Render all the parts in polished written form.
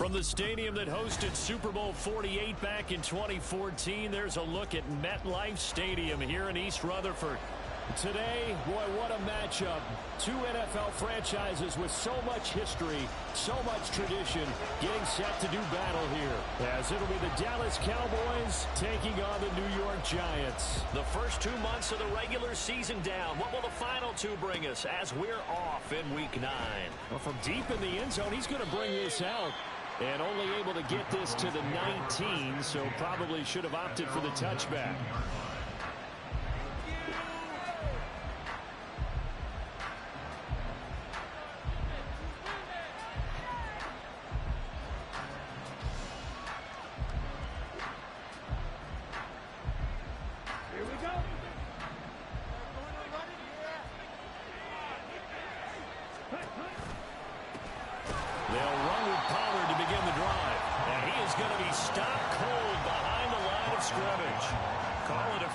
From the stadium that hosted Super Bowl 48 back in 2014, there's a look at MetLife Stadium here in East Rutherford. Today, boy, what a matchup. Two NFL franchises with so much history, so much tradition, getting set to do battle here. As it'll be the Dallas Cowboys taking on the New York Giants. The first 2 months of the regular season down. What will the final two bring us as we're off in Week 9? Well, from deep in the end zone, he's going to bring this out. And only able to get this to the 19, so probably should have opted for the touchback.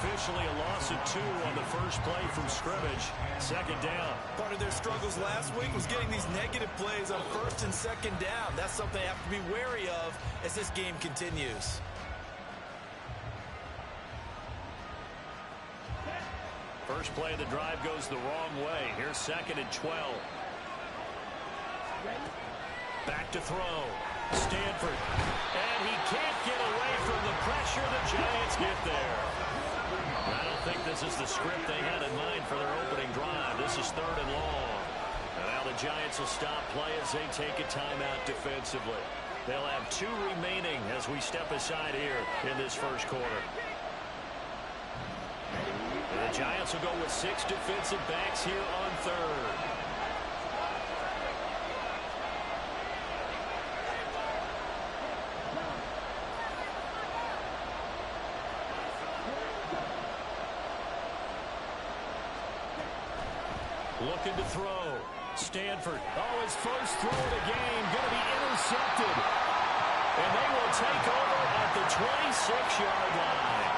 Officially a loss of 2 on the first play from scrimmage. Second down. Part of their struggles last week was getting these negative plays on first and second down. That's something they have to be wary of as this game continues. First play of the drive goes the wrong way. Here's 2nd and 12. Back to throw. Stanford. And he can't get away from the pressure. The Giants get there. I don't think this is the script they had in mind for their opening drive. This is 3rd and long. And now the Giants will stop play as they take a timeout defensively. They'll have 2 remaining as we step aside here in this first quarter. And the Giants will go with 6 defensive backs here on 3rd. Looking to throw. Stanford. Oh, his first throw of the game. Going to be intercepted. And they will take over at the 26-yard line.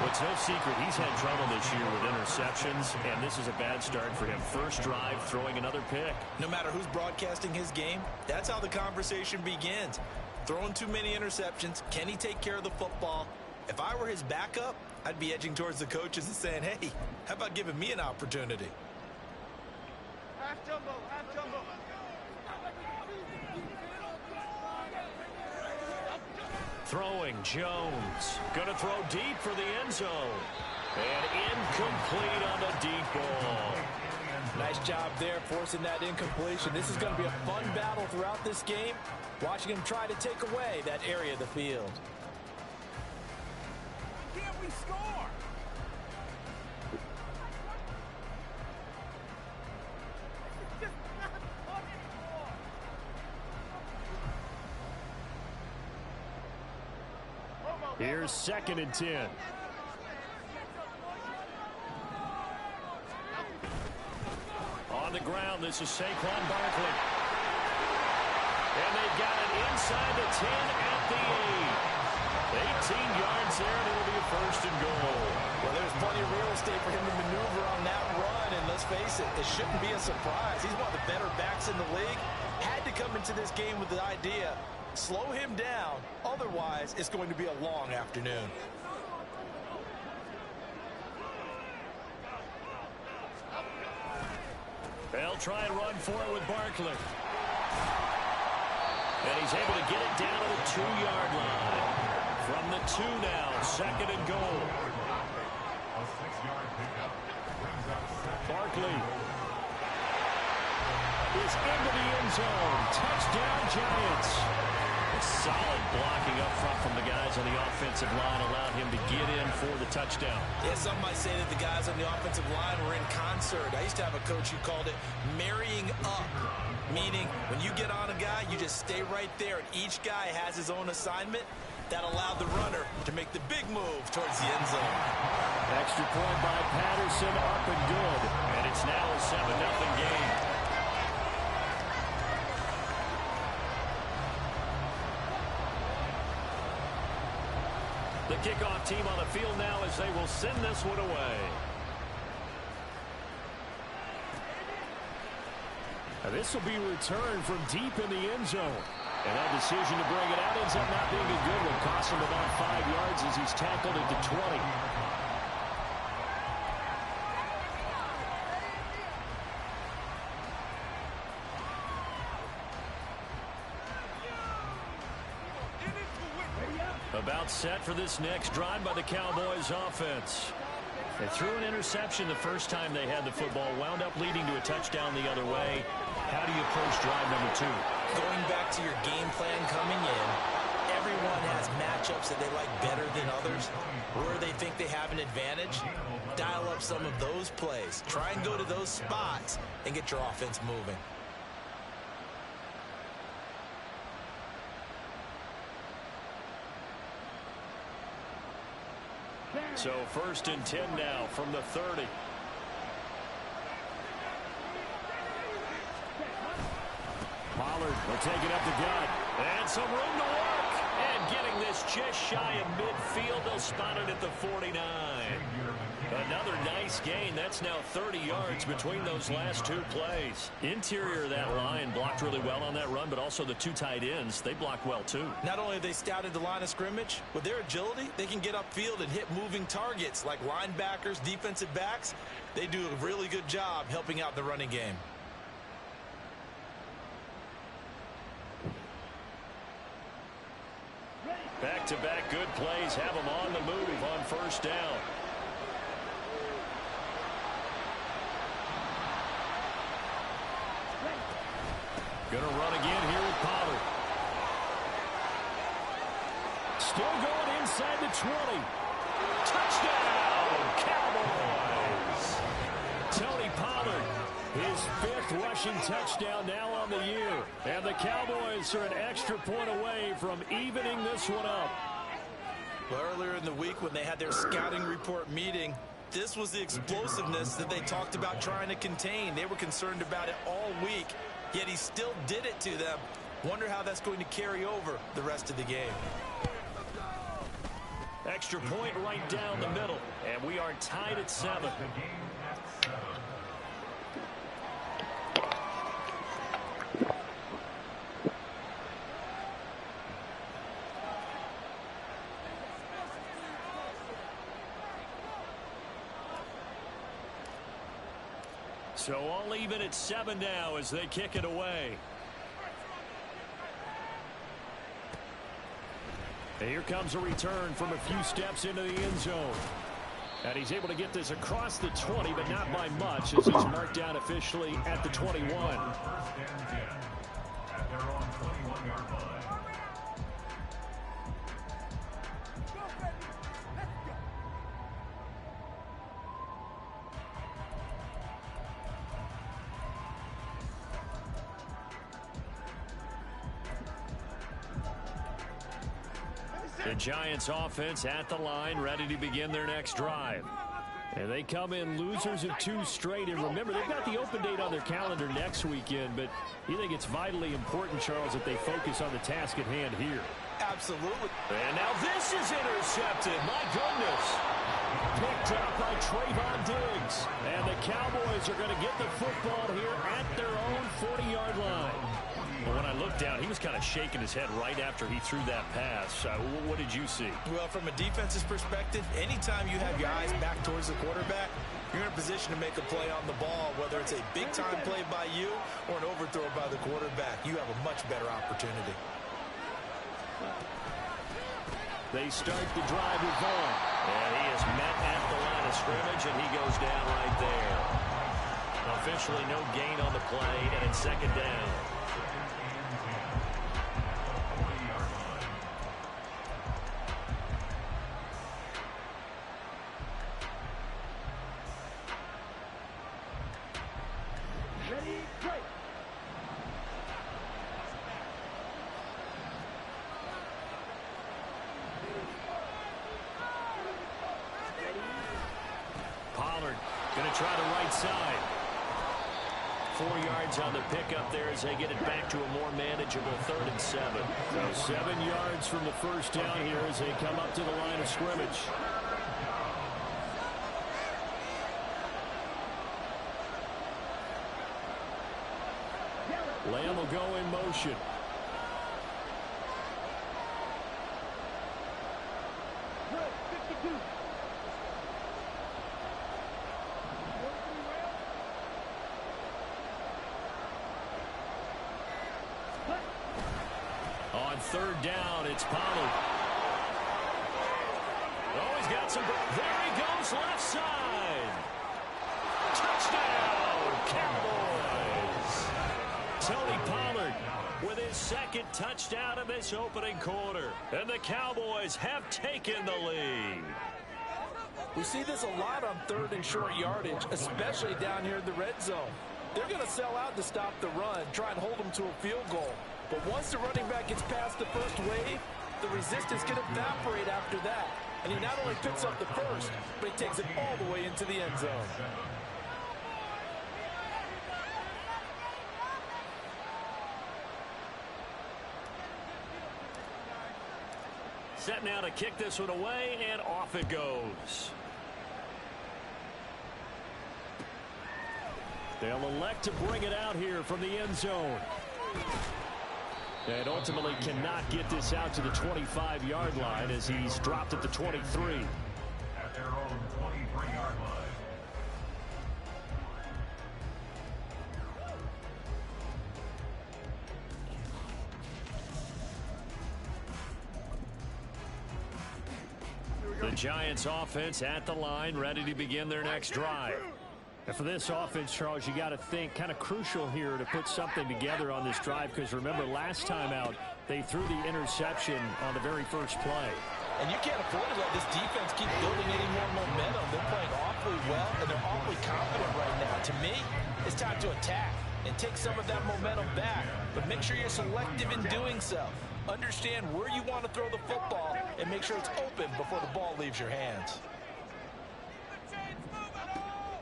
Well, it's no secret he's had trouble this year with interceptions, and this is a bad start for him. First drive, throwing another pick. No matter who's broadcasting his game, that's how the conversation begins. Throwing too many interceptions. Can he take care of the football? If I were his backup, I'd be edging towards the coaches and saying, hey, how about giving me an opportunity? Throwing, Jones. Going to throw deep for the end zone. And incomplete on the deep ball. Nice job there forcing that incompletion. This is going to be a fun battle throughout this game. Watching him try to take away that area of the field. Can't we score? Here's 2nd and 10. On the ground, this is Saquon Barkley. And they've got it inside the 10 at the 8. 18 yards there, and it'll be a 1st and goal. Well, there's plenty of real estate for him to maneuver on that run, and let's face it, it shouldn't be a surprise. He's one of the better backs in the league. Had to come into this game with the idea, slow him down, otherwise it's going to be a long afternoon. They'll try and run for it with Barkley. And he's able to get it down to the 2-yard line. From the 2 now, 2nd and goal. Barkley is into the end zone. Touchdown, Giants. A solid blocking up front from the guys on the offensive line allowed him to get in for the touchdown. Yeah, some might say that the guys on the offensive line were in concert. I used to have a coach who called it marrying up, meaning when you get on a guy, you just stay right there, and each guy has his own assignment. That allowed the runner to make the big move towards the end zone. Extra point by Patterson, up and good. And it's now a 7-0 game. The kickoff team on the field now as they will send this one away. Now this will be returned from deep in the end zone. And that decision to bring it out ends up not being a good one. Cost him about 5 yards as he's tackled at the 20. About set for this next drive by the Cowboys offense. They threw an interception the first time they had the football, wound up leading to a touchdown the other way. How do you approach drive number 2? Going back to your game plan coming in, everyone has matchups that they like better than others, where they think they have an advantage. Dial up some of those plays. Try and go to those spots and get your offense moving. So 1st and 10 now from the 30. Pollard will take it up the gut. And some room to work. And getting this just shy of midfield. They'll spot it at the 49. Another nice gain. That's now 30 yards between those last 2 plays. Interior of that line blocked really well on that run, but also the 2 tight ends, they blocked well too. Not only have they scouted the line of scrimmage, with their agility, they can get upfield and hit moving targets like linebackers, defensive backs. They do a really good job helping out the running game. Back-to-back good plays have them on the move on 1st down. Gonna run again here with Pollard. Still going inside the 20. Touchdown, Cowboys! Tony Pollard, his 5th rushing touchdown now on the year. And the Cowboys are an extra point away from evening this one up. Well, earlier in the week when they had their scouting report meeting, this was the explosiveness that they talked about trying to contain. They were concerned about it all week. Yet he still did it to them. Wonder how that's going to carry over the rest of the game. Extra point right down the middle. And we are tied at 7. So all even at 7 now as they kick it away. And here comes a return from a few steps into the end zone. And he's able to get this across the 20, but not by much as he's marked down officially at the 21. The Giants offense at the line, ready to begin their next drive. And they come in losers of 2 straight. And remember, they've got the open date on their calendar next weekend, but you think it's vitally important, Charles, that they focus on the task at hand here. Absolutely. And now this is intercepted. My goodness. Picked up by Trayvon Diggs. And the Cowboys are going to get the football here at their own 40-yard line. Well, when I looked down, he was kind of shaking his head right after he threw that pass. What did you see? Well, from a defense's perspective, anytime you have your eyes back towards the quarterback, you're in a position to make a play on the ball, whether it's a big-time play by you or an overthrow by the quarterback. You have a much better opportunity. They start the drive with Vaughn. And he is met at the line of scrimmage, and he goes down right there. Officially no gain on the play, and it's 2nd down. Pollard going to try the right side. 4 yards on the pickup there as they get it back to a more manageable 3rd and 7. So 7 yards from the first down here as they come up to the line of scrimmage. Lamb will go in motion. On third down, it's Pollard. Oh, he's got some. There he goes, left side. Touchdown, Cowboys. Tony Pollard with his second touchdown of this opening quarter. And the Cowboys have taken the lead. We see this a lot on third and short yardage, especially down here in the red zone. They're going to sell out to stop the run, try and hold them to a field goal. But once the running back gets past the first wave, the resistance can evaporate after that. And he not only picks up the first, but he takes it all the way into the end zone. Set now to kick this one away, and off it goes. They'll elect to bring it out here from the end zone. And ultimately cannot get this out to the 25-yard line as he's dropped at the 23. At their own 23-yard line. The Giants offense at the line, ready to begin their next drive. And for this offense, Charles, you got to think kind of crucial here to put something together on this drive, because remember last time out they threw the interception on the very first play. And you can't afford to let this defense keep building any more momentum. They're playing awfully well, and they're awfully confident right now. To me, it's time to attack and take some of that momentum back. But make sure you're selective in doing so. Understand where you want to throw the football and make sure it's open before the ball leaves your hands.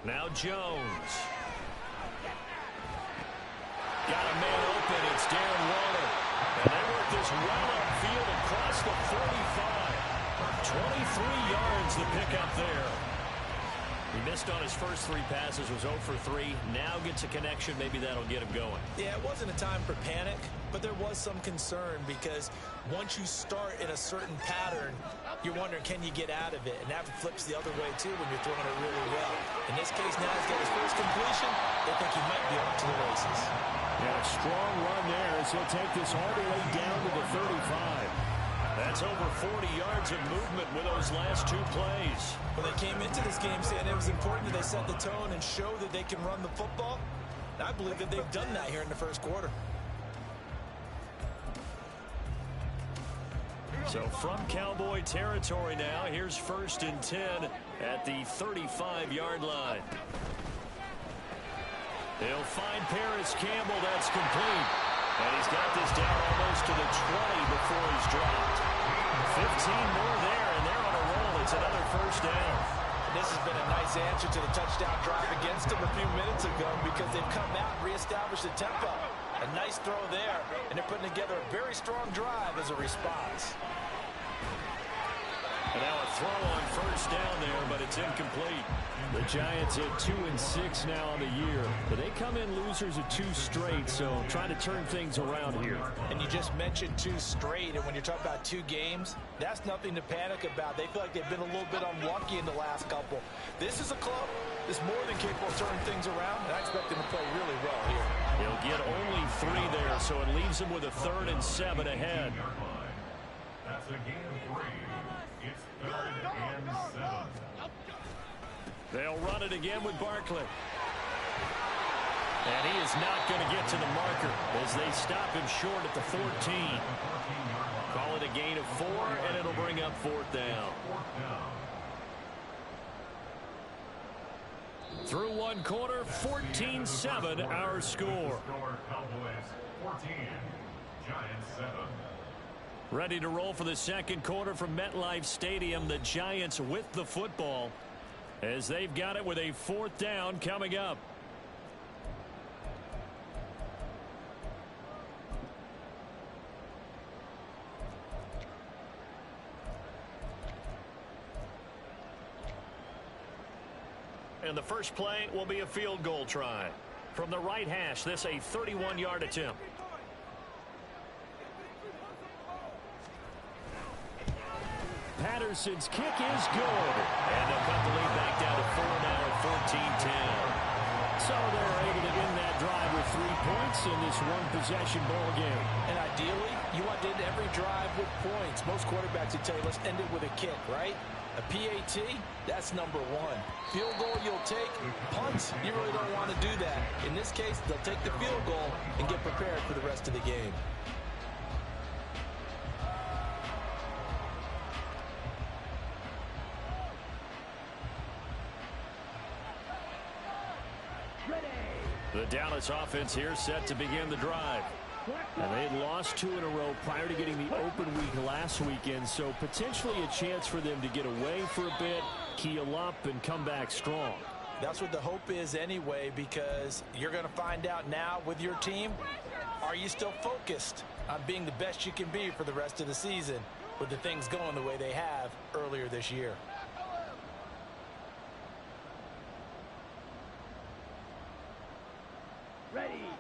Now Jones. Got a man open. It's Darren Waller. And they work this well upfield across the 45. 23 yards the pickup there. He missed on his first three passes, was 0 for 3. Now gets a connection. Maybe that'll get him going. Yeah, it wasn't a time for panic, but there was some concern because once you start in a certain pattern, you're wondering, can you get out of it? And that flips the other way, too, when you're throwing it really well. In this case, now he's got his first completion. They think he might be off to the races. Yeah, a strong run there as he'll take this all the way down to the 35. That's over 40 yards of movement with those last two plays. When they came into this game saying it was important that they set the tone and show that they can run the football, I believe that they've done that here in the first quarter. So from Cowboy territory now, here's 1st and 10 at the 35-yard line. They'll find Paris Campbell. That's complete. And he's got this down almost to the 20 before he's dropped. 15 more there, and they're on a roll. It's another first down. This has been a nice answer to the touchdown drive against them a few minutes ago because they've come out and reestablished the tempo. A nice throw there, and they're putting together a very strong drive as a response. And now a throw on first down there, but it's incomplete. The Giants at 2-6 now on the year. But they come in losers of 2 straight, so trying to turn things around here. And you just mentioned 2 straight, and when you're talking about 2 games, that's nothing to panic about. They feel like they've been a little bit unlucky in the last couple. This is a club that's more than capable of turning things around, and I expect them to play really well here. He'll get only 3 there, so it leaves them with a 3rd and 7 ahead. That's a game of 3. It's 3rd and 7. They'll run it again with Barkley. And he is not going to get to the marker as they stop him short at the 14. Call it a gain of 4, and it'll bring up 4th down. Through one quarter, 14-7 our score. Cowboys 14, Giants 7. Ready to roll for the second quarter from MetLife Stadium. The Giants with the football as they've got it with a 4th down coming up. And the first play will be a field goal try. From the right hash, this a 31-yard attempt. Patterson's kick is good. And they'll cut the lead back down to 4 now at 14-10. So they're able to end that drive with 3 points in this one-possession ball game. And ideally, you want to end every drive with points. Most quarterbacks would tell you, let's end it with a kick, right? A PAT, that's number one. Field goal you'll take. Punts, you really don't want to do that. In this case, they'll take the field goal and get prepared for the rest of the game. The Dallas offense here set to begin the drive. And they had lost 2 in a row prior to getting the open week last weekend, so potentially a chance for them to get away for a bit, keel up, and come back strong. That's what the hope is anyway, because you're going to find out now with your team, are you still focused on being the best you can be for the rest of the season with the things going the way they have earlier this year?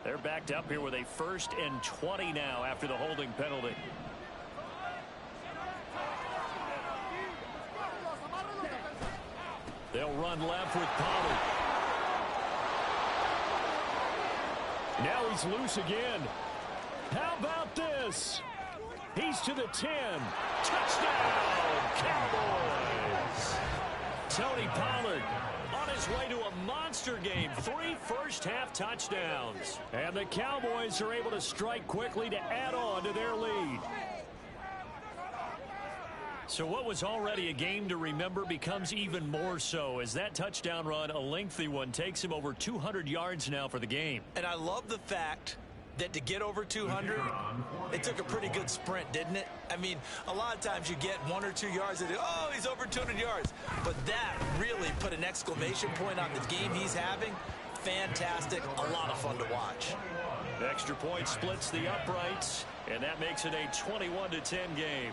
They're backed up here with a 1st and 20 now after the holding penalty. They'll run left with Pollard. Now he's loose again. How about this? He's to the 10. Touchdown, Cowboys! Tony Pollard on his way to a monster game. 3 first-half touchdowns. And the Cowboys are able to strike quickly to add on to their lead. So what was already a game to remember becomes even more so as that touchdown run, a lengthy one, takes him over 200 yards now for the game. And I love the fact that to get over 200, it took a pretty good sprint, didn't it? I mean, a lot of times you get 1 or 2 yards and, oh, he's over 200 yards. But that really put an exclamation point on the game he's having. Fantastic. A lot of fun to watch. Extra point splits the uprights, and that makes it a 21-10 game.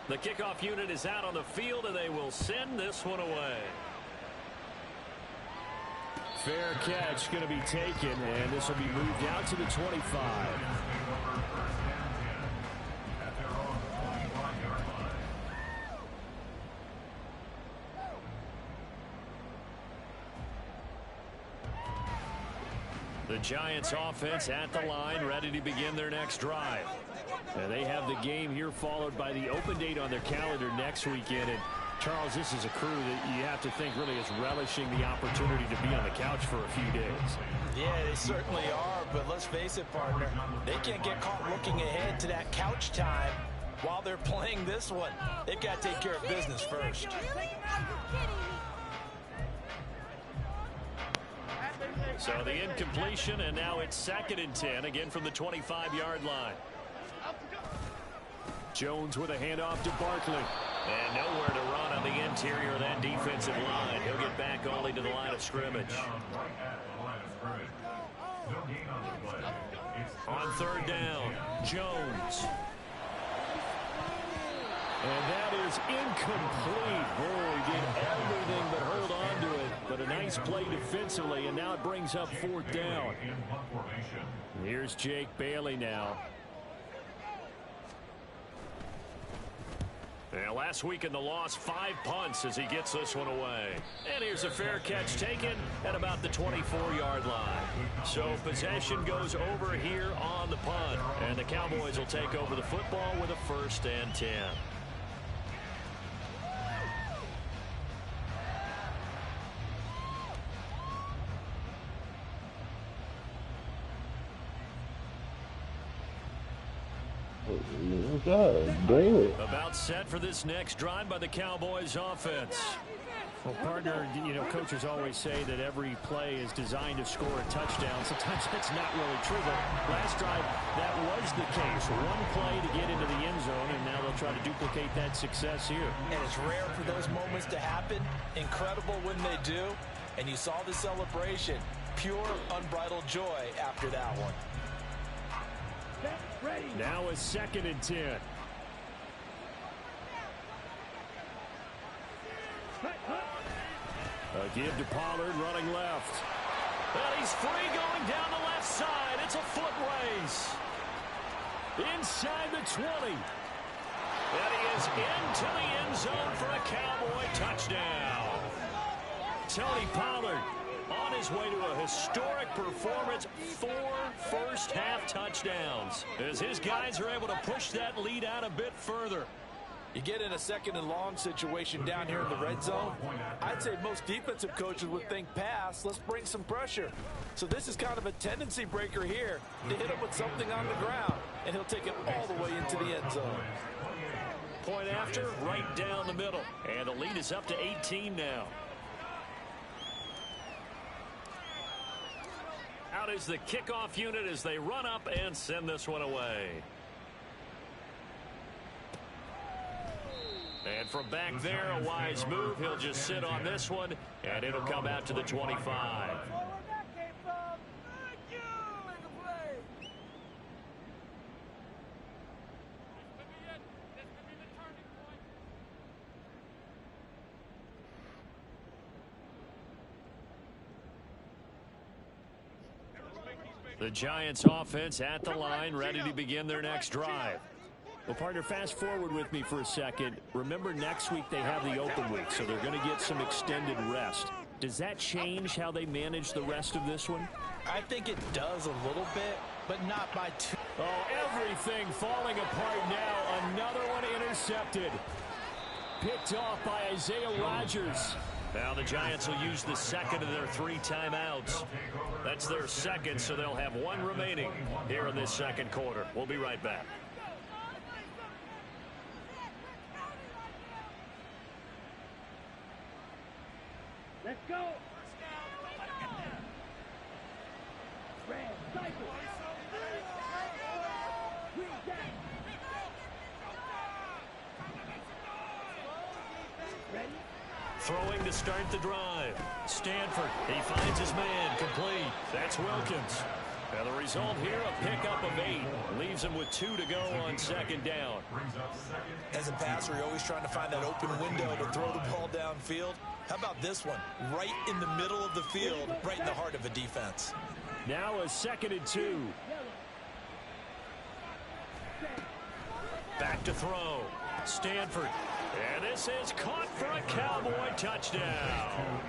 The kickoff unit is out on the field, and they will send this one away. Fair catch going to be taken, and this will be moved out to the 25. The Giants offense at the line, ready to begin their next drive. And they have the game here followed by the open date on their calendar next weekend. And Charles, this is a crew that you have to think really is relishing the opportunity to be on the couch for a few days. Yeah, they certainly are, but let's face it, partner, they can't get caught looking ahead to that couch time while they're playing this one. They've got to take care of business first. So the incompletion, and now it's 2nd and 10, again from the 25-yard line. Jones with a handoff to Barkley. And nowhere to run on the interior of that defensive line. He'll get back only to the line of scrimmage. On 3rd down, Jones. And that is incomplete. Boy, he did everything but hold on to it. But a nice play defensively, and now it brings up 4th down. Here's Jake Bailey now. And last week in the loss, 5 punts as he gets this one away. And here's a fair catch taken at about the 24-yard line. So possession goes over here on the punt. And the Cowboys will take over the football with a 1st and 10. About set for this next drive by the Cowboys offense. Well, partner, coaches always say that every play is designed to score a touchdown. Sometimes that's not really true, but last drive, that was the case. One play to get into the end zone, and now they'll try to duplicate that success here. And it's rare for those moments to happen. Incredible when they do. And you saw the celebration. Pure, unbridled joy after that one. Now it's 2nd and 10. A give to Pollard running left. And he's free going down the left side. It's a foot race. Inside the 20. And he is into the end zone for a Cowboy touchdown. Tony Pollard on his way to a historic performance. 4 first-half touchdowns as his guys are able to push that lead out a bit further. You get in a second and long situation down here in the red zone. I'd say most defensive coaches would think pass. Let's bring some pressure. So this is kind of a tendency breaker here to hit him with something on the ground. And he'll take it all the way into the end zone. Point after, right down the middle. And the lead is up to 18 now. Out is the kickoff unit as they run up and send this one away. And from back there, a wise move. He'll just sit on this one, and it'll come out to the 25. The Giants offense at the line, ready to begin their next drive. Well, partner, fast forward with me for a second. Remember, next week they have the open week, so they're going to get some extended rest. Does that change how they manage the rest of this one? I think it does a little bit, but not by too. Oh, everything falling apart now. Another one intercepted. Picked off by Isaiah Rodgers. Now the Giants will use the second of their 3 timeouts. That's their second, so they'll have 1 remaining here in this second quarter. We'll be right back. Let's go. Throwing to start the drive. Stanford, he finds his man, complete. That's Wilkins. And the result here, a pickup of 8. Leaves him with 2 to go on second down. As a passer, you're always trying to find that open window to throw the ball downfield. How about this one? Right in the middle of the field, right in the heart of a defense. Now a 2nd and 2. Back to throw. Stanford. And this is caught for a Cowboy touchdown.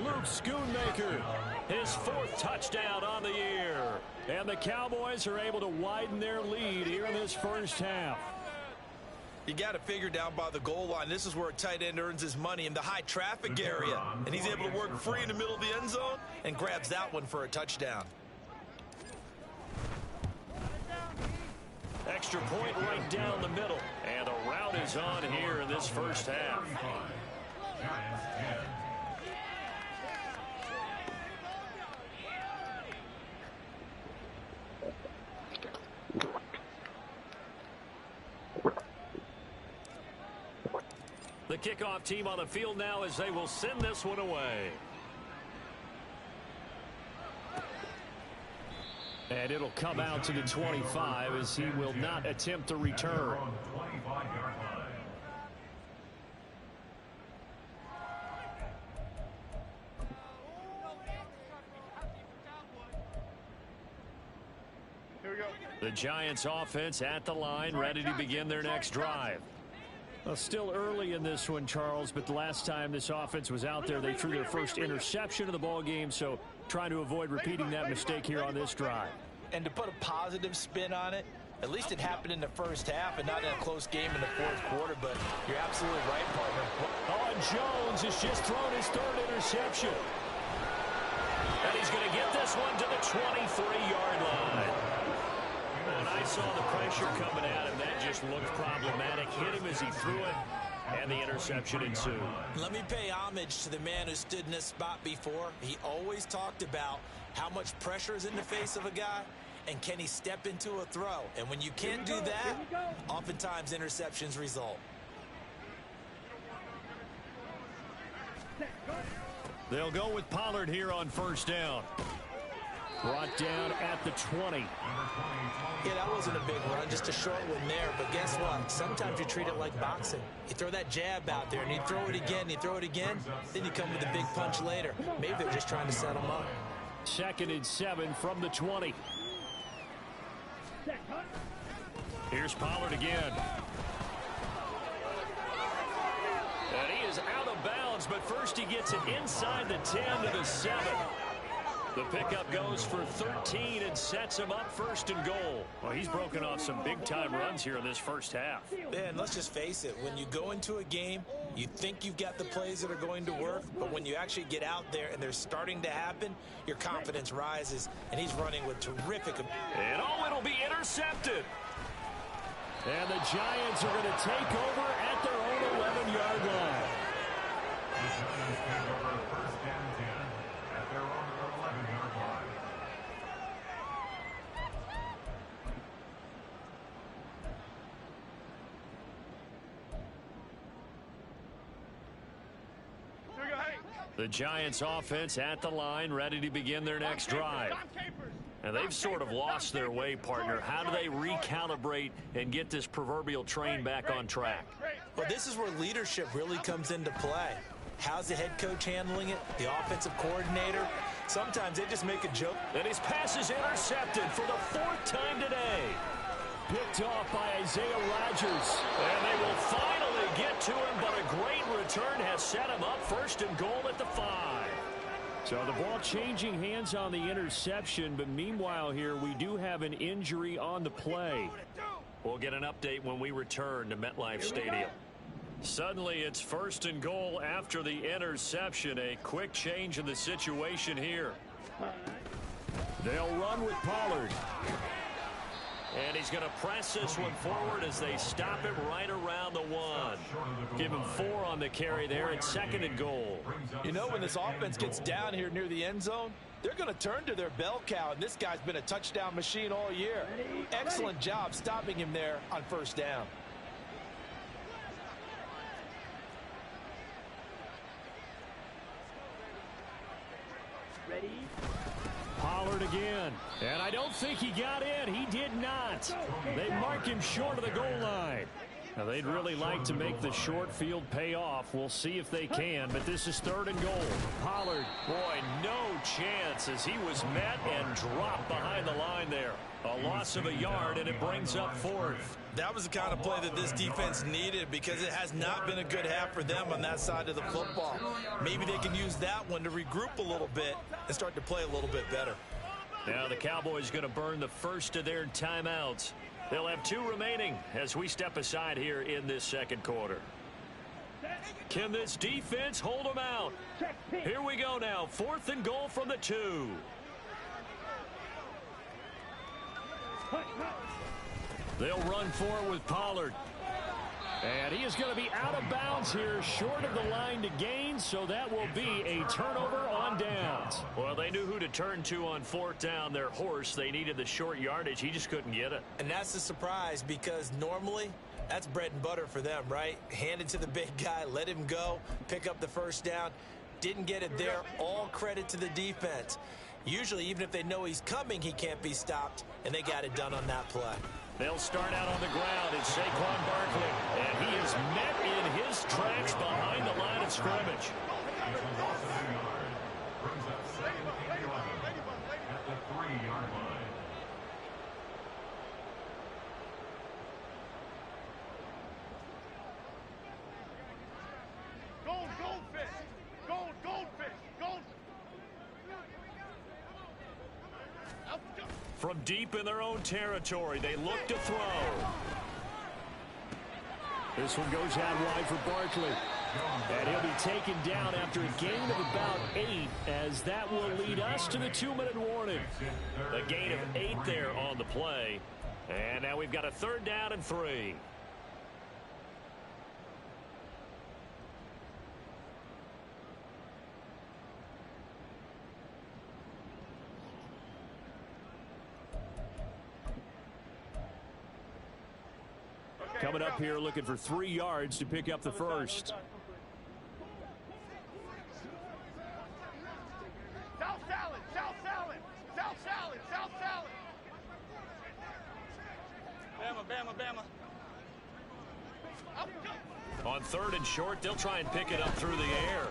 Luke Schoonmaker, his 4th touchdown on the year. And the Cowboys are able to widen their lead here in this first half. You got to figure down by the goal line. This is where a tight end earns his money in the high traffic area. And he's able to work free in the middle of the end zone and grabs that one for a touchdown. Extra point right down the middle. And the route is on here in this first half. The kickoff team on the field now as they will send this one away. And it'll come out to the 25 as he will not attempt to return. The Giants offense at the line, ready to begin their next drive. Well, still early in this one, Charles, but the last time this offense was out there, they threw their first interception of the ball game, so trying to avoid repeating that mistake here on this drive. And to put a positive spin on it, at least it happened in the first half and not in a close game in the 4th quarter, but you're absolutely right, partner. Oh, and Jones has just thrown his 3rd interception. And he's going to get this one to the 23-yard line. When I saw the pressure coming at him, that just looked problematic. Hit him as he threw it, and the interception ensued. Let me pay homage to the man who stood in this spot before. He always talked about how much pressure is in the face of a guy, and can he step into a throw? And when you can't do that, oftentimes interceptions result. They'll go with Pollard here on first down. Brought down at the 20. Yeah, that wasn't a big run, just a short one there. But guess what? Sometimes you treat it like boxing. You throw that jab out there, and you throw it again, you throw it again, then you come with a big punch later. Maybe they're just trying to set him up. 2nd and 7 from the 20. Here's Pollard again. And he is out of bounds, but first he gets it inside the 10 to the 7. The pickup goes for 13 and sets him up 1st and goal. Well, he's broken off some big-time runs here in this first half. And let's just face it, when you go into a game, you think you've got the plays that are going to work, but when you actually get out there and they're starting to happen, your confidence rises, and he's running with terrific... And it'll be intercepted. And the Giants are going to take over at their own 11-yard line. The Giants take over 1st and 10 at their own 11-yard line. The Giants offense at the line, ready to begin their next drive. And they've sort of lost their way, partner. How do they recalibrate and get this proverbial train back on track? Well, this is where leadership really comes into play. How's the head coach handling it? The offensive coordinator? Sometimes they just make a joke. And his pass is intercepted for the 4th time today. Picked off by Isaiah Rodgers. And they will finally get to him, but a great return has set him up 1st and goal at the 5. So the ball changing hands on the interception, but meanwhile here we do have an injury on the play. We'll get an update when we return to MetLife Stadium. Suddenly it's 1st and goal after the interception. A quick change in the situation here. They'll run with Pollard. And he's going to press this one forward as they stop it right around the 1. Give him 4 on the carry there at 2nd and goal. You know, when this offense gets down here near the end zone, they're going to turn to their bell cow, and this guy's been a touchdown machine all year. Excellent job stopping him there on 1st down. Ready? Pollard again. And I don't think he got in. He did not. They mark him short of the goal line. Now, they'd really like to make the short field pay off. We'll see if they can, but this is 3rd and goal. Pollard, boy, no chance as he was met and dropped behind the line there. A loss of a yard, and it brings up 4th. That was the kind of play that this defense needed because it has not been a good half for them on that side of the football. Maybe they can use that one to regroup a little bit and start to play a little bit better. Now the Cowboys going to burn the first of their timeouts. They'll have 2 remaining as we step aside here in this 2nd quarter. Can this defense hold them out? Here we go now. 4th and goal from the 2. They'll run for it with Pollard. And he is going to be out of bounds here, short of the line to gain, so that will be a turnover on downs. Well, they knew who to turn to on 4th down. Their horse, they needed the short yardage. He just couldn't get it. And that's a surprise because normally that's bread and butter for them, right? Hand it to the big guy, let him go, pick up the 1st down. Didn't get it there. All credit to the defense. Usually, even if they know he's coming, he can't be stopped, and they got it done on that play. They'll start out on the ground. It's Saquon Barkley, and he is met in his tracks behind the line of scrimmage. Brings up 2nd and 11 at the 3-yard line. Goldfish! Goldfish! Gold! From deep in their own territory, they look to throw. This one goes out wide for Barkley. And he'll be taken down after a gain of about 8, as that will lead us to the 2-minute warning. A gain of 8 there on the play. And now we've got a 3rd down and 3. Coming up here looking for 3 yards to pick up the first. South salad! South salad! South salad! Bama, Bama. On 3rd and short, they'll try and pick it up through the air.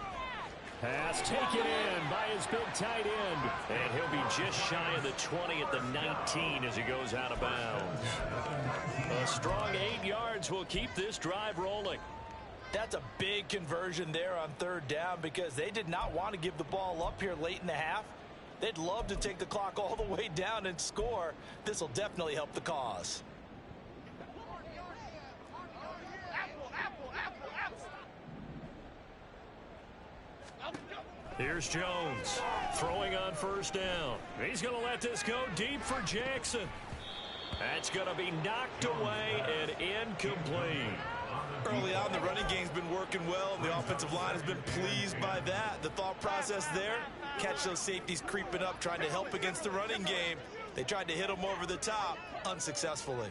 Pass taken in by his big tight end. And he'll be just shy of the 20 at the 19 as he goes out of bounds. A strong 8 yards will keep this drive rolling. That's a big conversion there on 3rd down because they did not want to give the ball up here late in the half. They'd love to take the clock all the way down and score. This will definitely help the cause. Here's Jones throwing on 1st down. He's going to let this go deep for Jackson. That's going to be knocked away and incomplete. Early on, the running game's been working well, and the offensive line has been pleased by that. The thought process there, catch those safeties creeping up, trying to help against the running game. They tried to hit them over the top, unsuccessfully.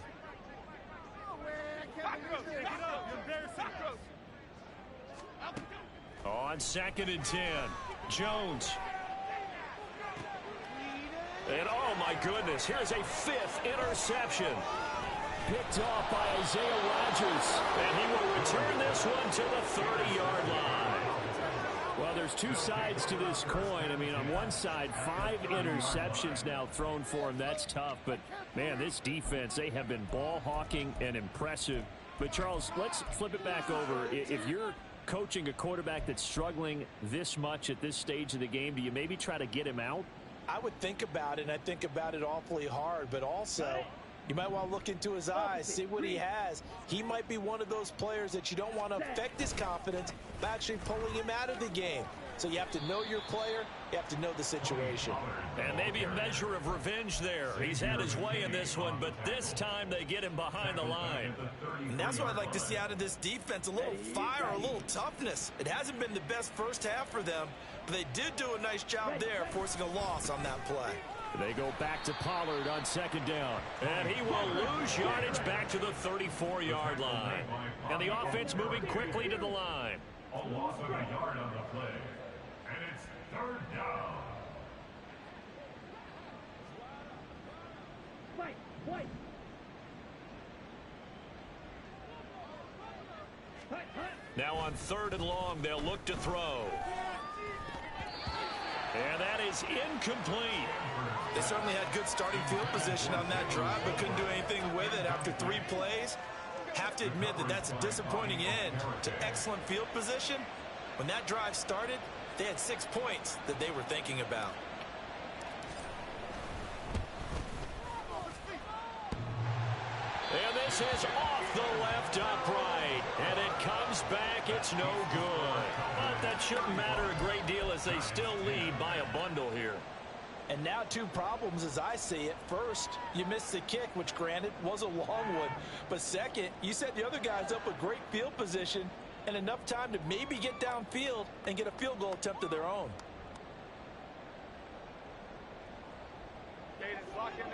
On 2nd and 10, Jones. And oh my goodness, here's a 5th interception. Picked off by Isaiah Rodgers. And he will return this one to the 30-yard line. Well, there's 2 sides to this coin. I mean, on one side, 5 interceptions now thrown for him. That's tough. But, man, this defense, they have been ball hawking and impressive. But, Charles, let's flip it back over. If you're coaching a quarterback that's struggling this much at this stage of the game, do you maybe try to get him out? I would think about it, and I think about it awfully hard. But also, you might want to look into his eyes, see what he has. He might be one of those players that you don't want to affect his confidence by actually pulling him out of the game. So you have to know your player. You have to know the situation. And maybe a measure of revenge there. He's had his way in this one, but this time they get him behind the line. And that's what I'd like to see out of this defense, a little fire, a little toughness. It hasn't been the best first half for them, but they did do a nice job there, forcing a loss on that play. They go back to Pollard on 2nd down. And he will lose yardage back to the 34-yard line. And the offense moving quickly to the line. A loss of a yard on the play. And it's 3rd down. Now on 3rd and long, they'll look to throw. And that is incomplete. They certainly had good starting field position on that drive, but couldn't do anything with it after 3 plays. Have to admit that that's a disappointing end to excellent field position. When that drive started, they had 6 points that they were thinking about. And this is off the left upright. And it comes back. It's no good. But that shouldn't matter a great deal as they still lead by a bundle here. And now 2 problems as I see it. First, you missed the kick, which granted was a long one. But second, you set the other guys up with great field position and enough time to maybe get downfield and get a field goal attempt of their own.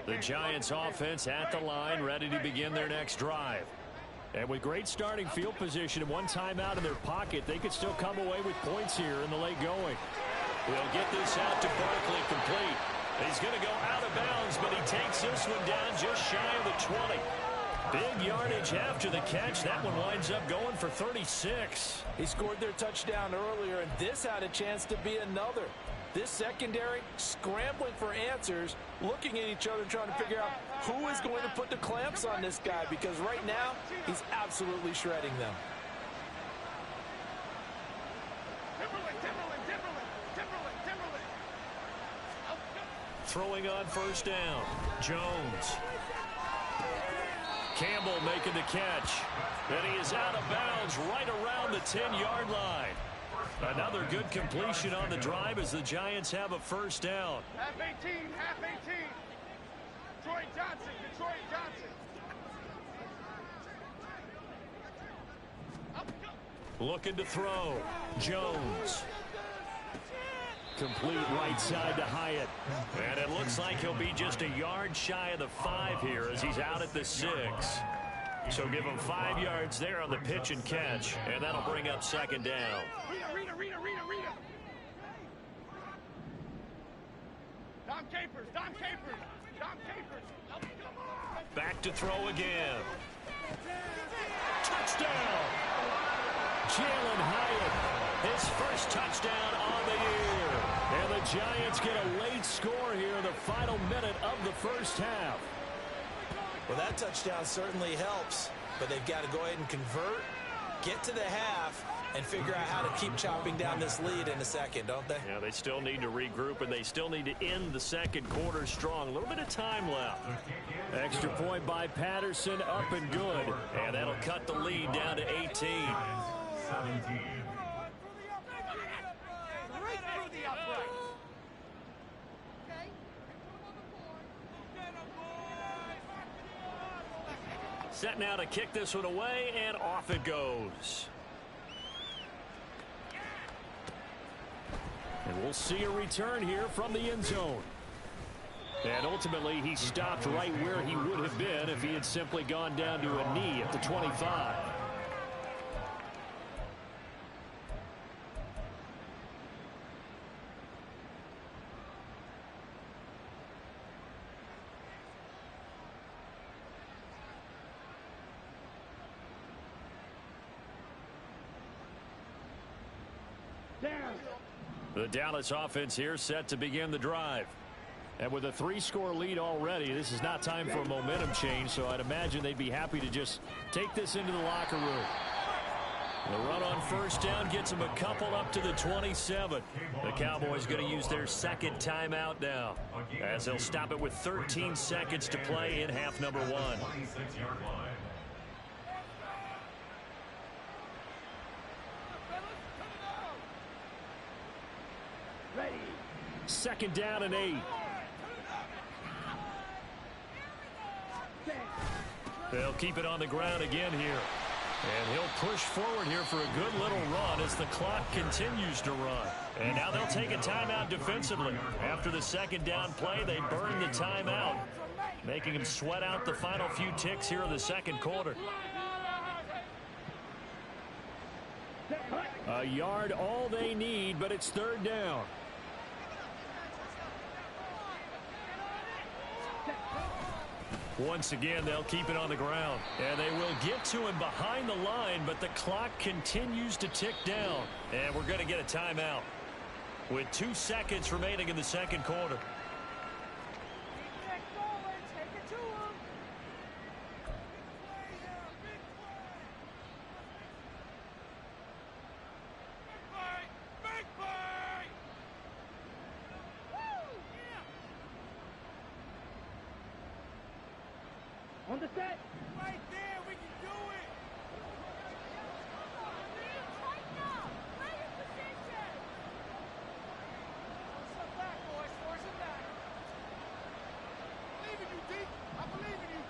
The Giants offense at the line, ready to begin their next drive. And with great starting field position and 1 timeout in their pocket, they could still come away with points here in the late going. They'll get this out to Barkley complete. He's going to go out of bounds, but he takes this one down just shy of the 20. Big yardage after the catch. That one winds up going for 36. He scored their touchdown earlier, and this had a chance to be another. This secondary scrambling for answers, looking at each other, trying to figure out who is going to put the clamps on this guy, because right now he's absolutely shredding them. Throwing on 1st down. Jones. Campbell making the catch. And he is out of bounds right around the 10-yard line. Another good completion on the drive as the Giants have a 1st down. Half 18, half 18. Detroit Johnson, Detroit Johnson. Looking to throw. Jones. Complete right side to Hyatt. And it looks like he'll be just a yard shy of the 5 here as he's out at the 6. So give him 5 yards there on the pitch and catch. And that'll bring up 2nd down. Rita. Dom Capers. Back to throw again. Touchdown! Jalen Hyatt, his first touchdown on the year. And the Giants get a late score here in the final minute of the first half. Well, that touchdown certainly helps, but they've got to go ahead and convert, get to the half, and figure out how to keep chopping down this lead in a second, don't they? Yeah, they still need to regroup, and they still need to end the second quarter strong. A little bit of time left. Extra point by Patterson, up and good. And that'll cut the lead down to 18. 17. Set now to kick this one away, and off it goes. And we'll see a return here from the end zone. And ultimately, he stopped right where he would have been if he had simply gone down to a knee at the 25. The Dallas offense here set to begin the drive. And with a 3-score lead already, this is not time for a momentum change, so I'd imagine they'd be happy to just take this into the locker room. The run on first down gets them a couple up to the 27. The Cowboys going to use their second timeout now, as they'll stop it with 13 seconds to play in half number 1. 26-yard line. Second down and 8. They'll keep it on the ground again here. And he'll push forward here for a good little run as the clock continues to run. And now they'll take a timeout defensively. After the second down play, they burn the timeout, making them sweat out the final few ticks here in the second quarter. A yard all they need, but it's third down. Once again, they'll keep it on the ground. And they will get to him behind the line, but the clock continues to tick down. And we're going to get a timeout with 2 seconds remaining in the second quarter. On the set. Right there, we can do it. Tighten up. Play your position. Force it back, boys. Force it back. I believe in you, D. I believe in you.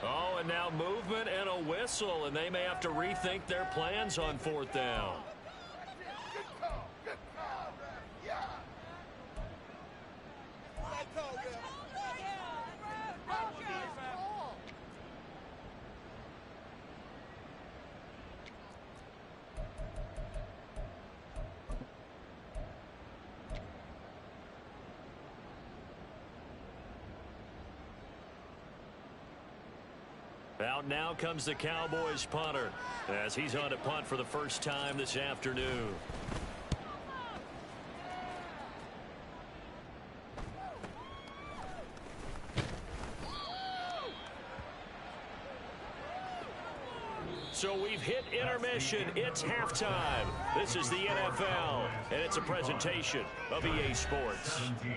Oh, and now movement and a whistle, and they may have to rethink their plans on fourth down. Good call. Good call. Yeah. Out now comes the Cowboys punter as he's on to punt for the first time this afternoon. So we've hit intermission. It's halftime. This is the NFL, and it's a presentation of EA Sports. 17.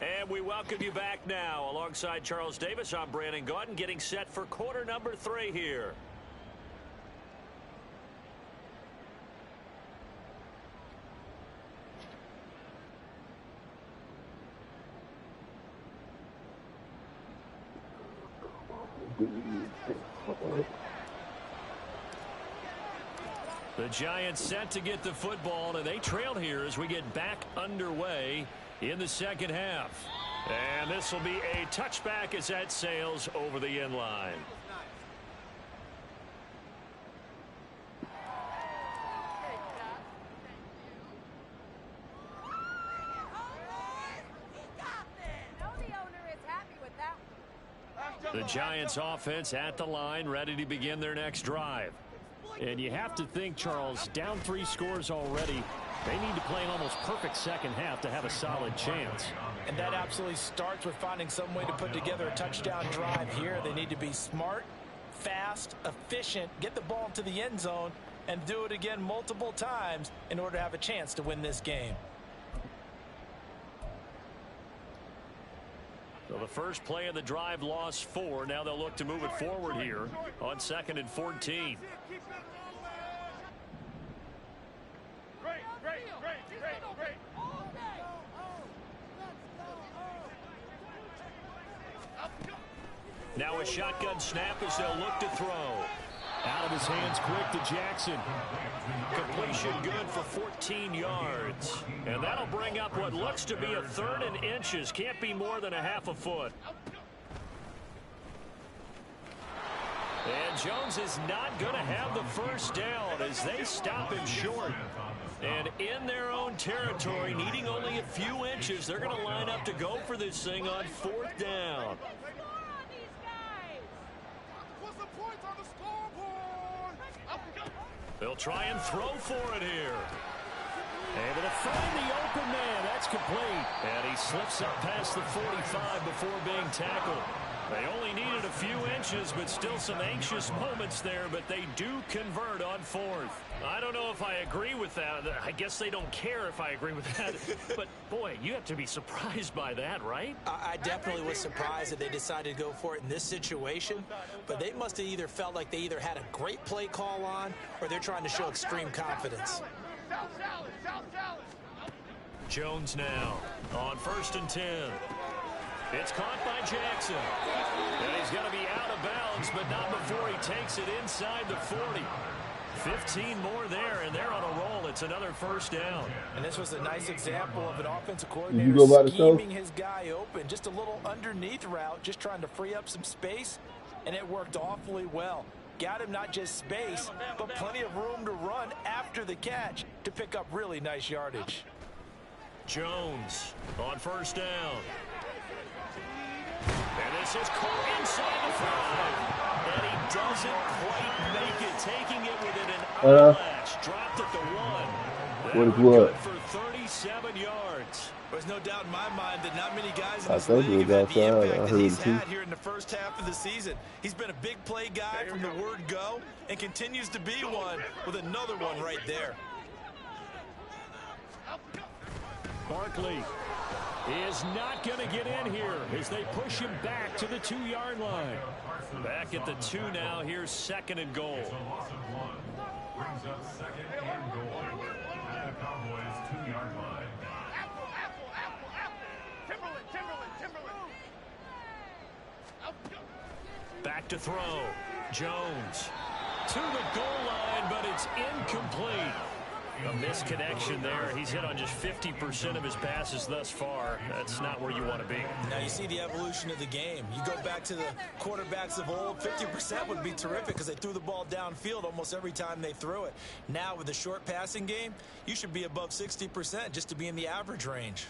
And we welcome you back now. Alongside Charles Davis, I'm Brandon Gaudin, getting set for quarter number 3 here. The Giants set to get the football, and they trail here as we get back underway in the second half. And this will be a touchback as that sails over the end line. The Giants offense at the line, ready to begin their next drive. And you have to think, Charles, down 3 scores already. They need to play an almost perfect second half to have a solid chance. And that absolutely starts with finding some way to put together a touchdown drive here. They need to be smart, fast, efficient, get the ball to the end zone, and do it again multiple times in order to have a chance to win this game. So the first play of the drive lost 4. Now they'll look to move it forward here on 2nd and 14. Now a shotgun snap as they'll look to throw. Out of his hands quick to Jackson. Completion good for 14 yards. And that'll bring up what looks to be a 3rd and inches. Can't be more than a half a foot. And Jones is not going to have the first down as they stop him short. And in their own territory, needing only a few inches, they're going to line up to go for this thing on 4th down. They'll try and throw for it here. Able to find the open man. That's complete. And he slips up past the 45 before being tackled. They only needed a few inches, but still some anxious moments there, but they do convert on 4th. I don't know if I agree with that. I guess they don't care if I agree with that. But, boy, you have to be surprised by that, right? I definitely was surprised that they decided to go for it in this situation, but they must have either felt like they either had a great play call on or they're trying to show extreme confidence. Jones now on 1st and 10. It's caught by Jackson. And he's going to be out of bounds, but not before he takes it inside the 40. 15 more there, and they're on a roll. It's another first down. And this was a nice example of an offensive coordinator scheming his guy open. Just a little underneath route, just trying to free up some space, and it worked awfully well. Got him not just space, but plenty of room to run after the catch to pick up really nice yardage. Jones on 1st down. And this is caught inside the 5. And he doesn't quite make it, taking it within an eyelash. Dropped at the 1. What is what? For 37 yards. There's no doubt in my mind that not many guys in this league have had the impact that he's had here in the first half of the season. He's been a big play guy from the word go and continues to be one with another one right there. Barkley is not going to get in here as they push him back to the 2-yard line. Back at the 2 now. Here's 2nd and goal. It's a loss of 1. Brings up 2nd and goal at the Cowboys' 2-yard line. Back to throw. Jones to the goal line, but it's incomplete. A misconnection there. He's hit on just 50% of his passes thus far. That's not where you want to be. Now you see the evolution of the game. You go back to the quarterbacks of old, 50% would be terrific because they threw the ball downfield almost every time they threw it. Now with the short passing game, you should be above 60% just to be in the average range.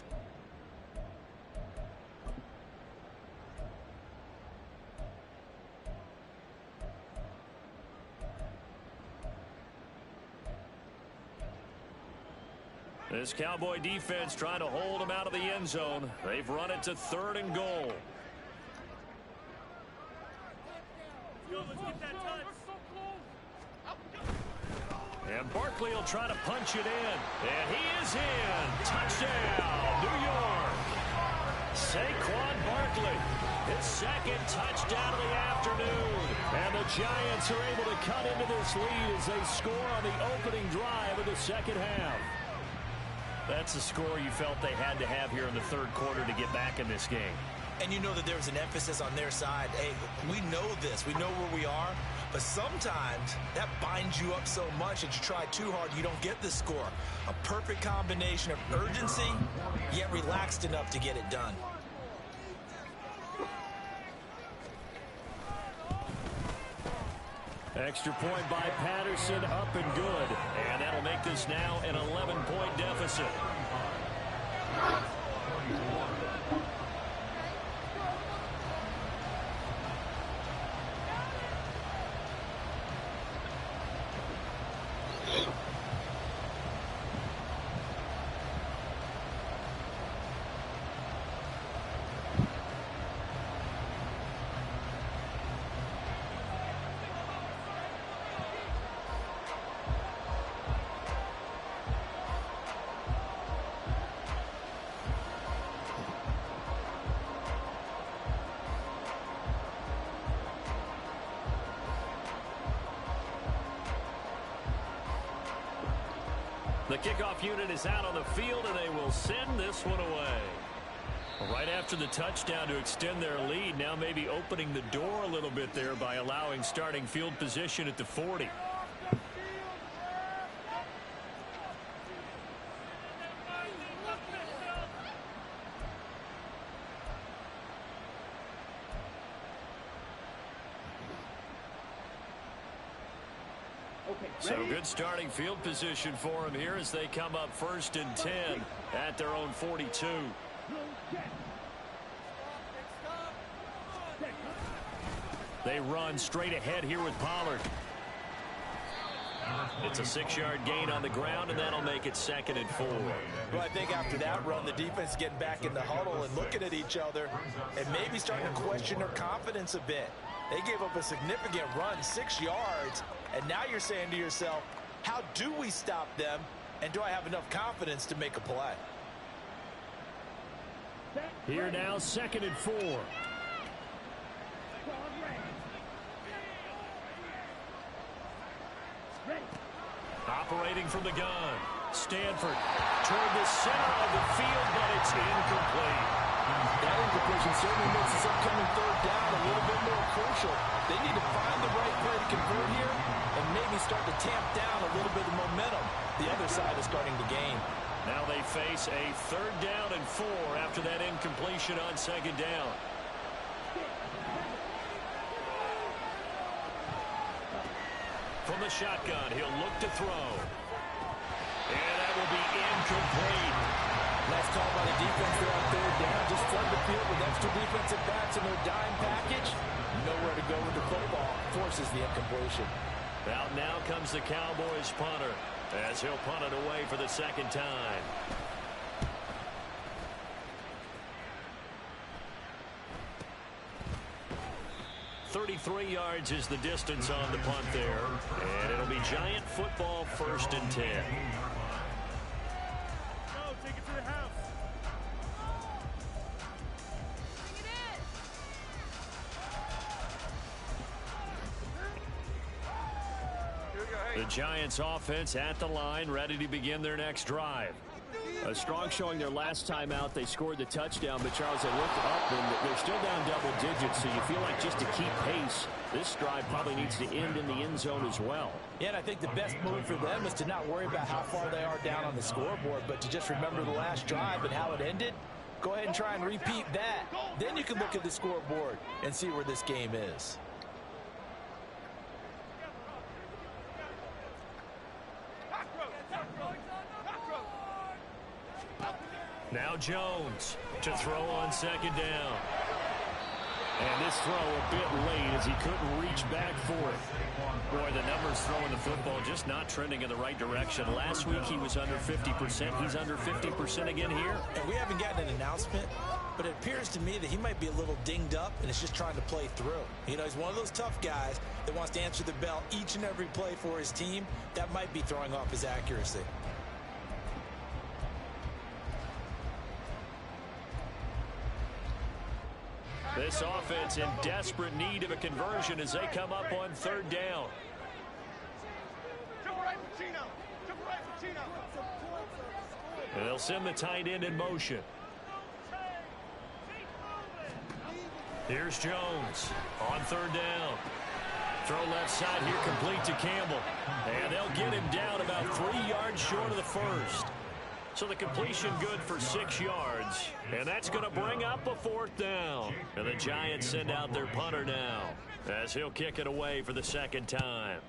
This Cowboy defense trying to hold him out of the end zone. They've run it to 3rd and goal. And Barkley will try to punch it in. And he is in. Touchdown, New York. Saquon Barkley, his 2nd touchdown of the afternoon. And the Giants are able to cut into this lead as they score on the opening drive of the second half. That's the score you felt they had to have here in the 3rd quarter to get back in this game. And you know that there was an emphasis on their side. Hey, we know this. We know where we are. But sometimes that binds you up so much that you try too hard, you don't get the score. A perfect combination of urgency, yet relaxed enough to get it done. Extra point by Patterson, up and good. And that'll make this now an 11-point deficit. The kickoff unit is out on the field, and they will send this one away. Right after the touchdown to extend their lead, now maybe opening the door a little bit there by allowing starting field position at the 40. So good starting field position for them here as they come up 1st and 10 at their own 42. They run straight ahead here with Pollard. It's a 6-yard gain on the ground, and that'll make it 2nd and 4. Well, I think after that run, the defense getting back in the huddle and looking at each other and maybe starting to question their confidence a bit. They gave up a significant run, 6 yards, and now you're saying to yourself, how do we stop them, and do I have enough confidence to make a play? Here now, 2nd and 4. Operating from the gun. Stanford toward the center of the field, but it's incomplete. That incompletion certainly makes this upcoming 3rd down a little bit more crucial. They need to find the right play to convert here and maybe start to tamp down a little bit of momentum. The other side is starting to gain. Now they face a 3rd down and 4 after that incompletion on 2nd down. From the shotgun, he'll look to throw. And that will be incomplete. Nice call by the defense there on 3rd down. Just flood the field with extra defensive backs in their dime package. Nowhere to go with the football. Forces the incompletion. Out now comes the Cowboys punter as he'll punt it away for the 2nd time. .33 yards is the distance on the punt there. And it'll be Giant football 1st and 10. Take it to the house. The Giants offense at the line, ready to begin their next drive. A strong showing their last time out. They scored the touchdown, but Charles, they looked up and they're still down double digits, so you feel like just to keep pace, this drive probably needs to end in the end zone as well. Yeah, and I think the best move for them is to not worry about how far they are down on the scoreboard, but to just remember the last drive and how it ended. Go ahead and try and repeat that. Then you can look at the scoreboard and see where this game is. Now Jones to throw on 2nd down. And this throw a bit late as he couldn't reach back for it. Boy, the numbers throwing the football just not trending in the right direction. Last week he was under 50%. He's under 50% again here. And we haven't gotten an announcement, but it appears to me that he might be a little dinged up and is just trying to play through. You know, he's one of those tough guys that wants to answer the bell each and every play for his team. That might be throwing off his accuracy. This offense in desperate need of a conversion as they come up on 3rd down. And they'll send the tight end in motion. Here's Jones on 3rd down. Throw left side here, complete to Campbell. And they'll get him down about 3 yards short of the first. So the completion good for 6 yards. And that's going to bring up a 4th down. And the Giants send out their punter now, as he'll kick it away for the 2nd time.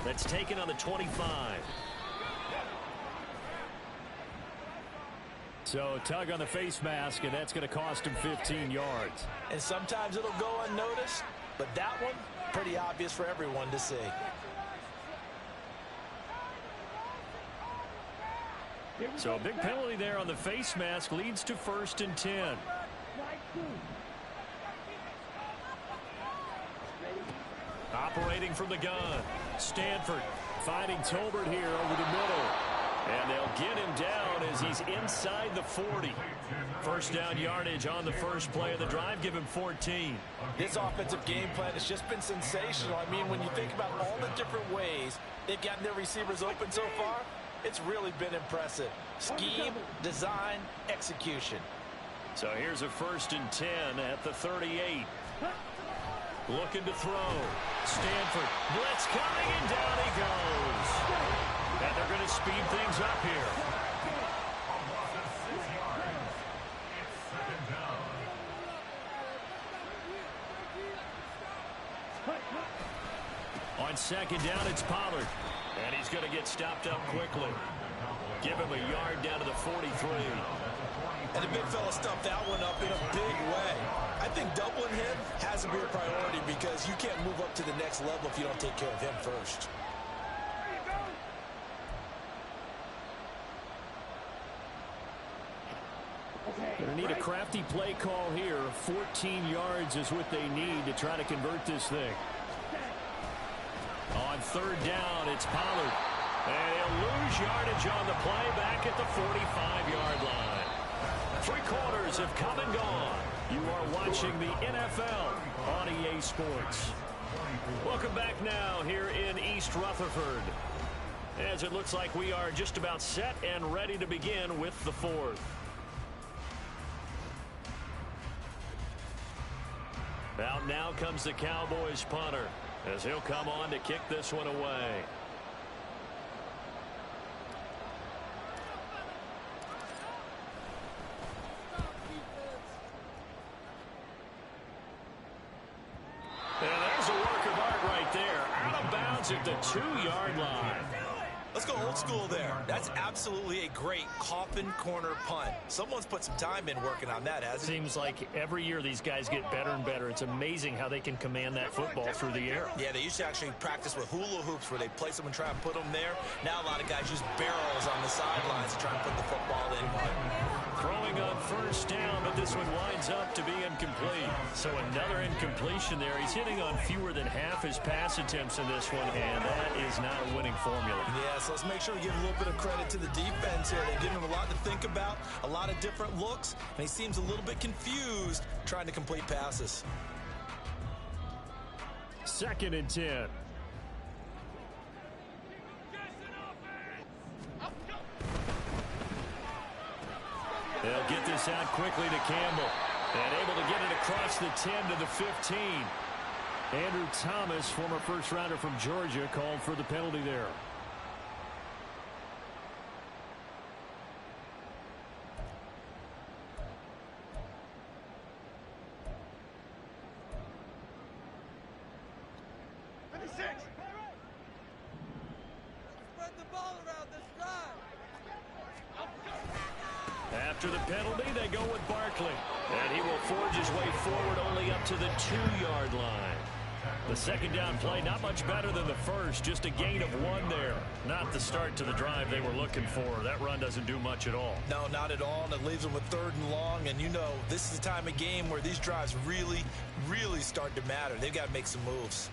That's taken on the 25. So tug on the face mask, and that's going to cost him 15 yards. And sometimes it'll go unnoticed, but that one, pretty obvious for everyone to see. So a big penalty there on the face mask leads to 1st and 10. Operating from the gun, Stanford finding Tolbert here over the middle. And they'll get him down as he's inside the 40. 1st down yardage on the first play of the drive, give him 14. This offensive game plan has just been sensational. I mean, when you think about all the different ways they've gotten their receivers open so far, it's really been impressive. Scheme, design, execution. So here's a 1st and 10 at the 38. Looking to throw. Stanford, blitz coming, and down he goes. And they're going to speed things up here. On 2nd down, it's Pollard. And he's going to get stopped up quickly. Give him a yard down to the 43. And the big fella stuffed that one up in a big way. I think doubling him has to be a priority because you can't move up to the next level if you don't take care of him first. Going to need a crafty play call here. 14 yards is what they need to try to convert this thing. On 3rd down, it's Pollard. And he'll lose yardage on the play back at the 45-yard line. 3 quarters have come and gone. You are watching the NFL on EA Sports. Welcome back now here in East Rutherford, as it looks like we are just about set and ready to begin with the 4th. Out now comes the Cowboys punter, as he'll come on to kick this one away. And there's a work of art right there. Out of bounds at the 2-yard line. Let's go old school there. That's absolutely a great coffin corner punt. Someone's put some time in working on that, hasn't it? Seems like every year these guys get better and better. It's amazing how they can command that football through the air. Yeah, they used to actually practice with hula hoops where they place them and try and put them there. Now a lot of guys use barrels on the sidelines to try and put the football in. Throwing on 1st down, but this one winds up to be incomplete. So another incompletion there. He's hitting on fewer than half his pass attempts in this one, and that is not a winning formula. Yeah, so let's make sure we give a little bit of credit to the defense here. They've given him a lot to think about, a lot of different looks, and he seems a little bit confused trying to complete passes. 2nd and 10. They'll get this out quickly to Campbell. And able to get it across the 10 to the 15. Andrew Thomas, former first-rounder from Georgia, called for the penalty there. After the penalty, they go with Barkley. And he will forge his way forward only up to the 2-yard line. The 2nd down play, not much better than the first. Just a gain of 1 there. Not the start to the drive they were looking for. That run doesn't do much at all. No, not at all. And it leaves them with 3rd and long. And you know, this is the time of game where these drives really, really start to matter. They've got to make some moves.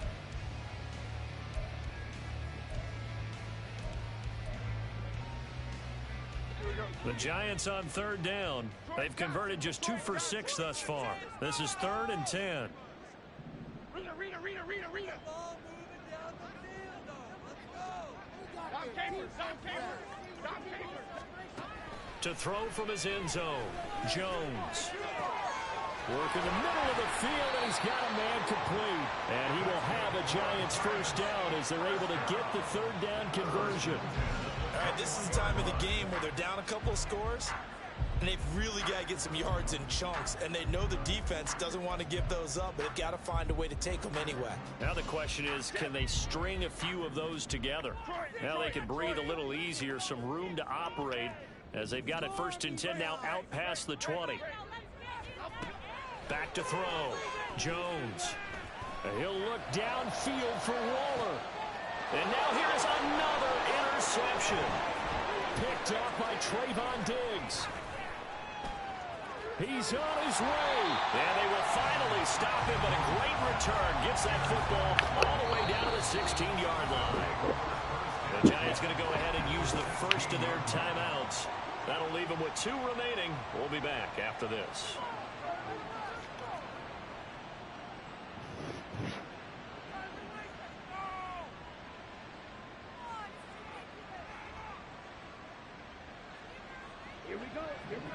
The Giants on 3rd down. They've converted just 2 for 6 thus far. This is 3rd and 10. Read. Ball moving down the field, though. Let's go. To throw from his end zone, Jones. Work in the middle of the field, and he's got a man complete. And he will have a Giants first down as they're able to get the third down conversion. All right, this is the time of the game where they're down a couple of scores, and they've really got to get some yards in chunks, and they know the defense doesn't want to give those up, but they've got to find a way to take them anyway. Now the question is, can they string a few of those together? Now they can breathe a little easier, some room to operate, as they've got it 1st and 10 now out past the 20. Back to throw. Jones. He'll look downfield for Waller. And now here's another interception. Picked off by Trayvon Diggs. He's on his way. And they will finally stop him, but a great return. Gets that football all the way down to the 16-yard line. The Giants going to go ahead and use the first of their timeouts. That'll leave them with 2 remaining. We'll be back after this.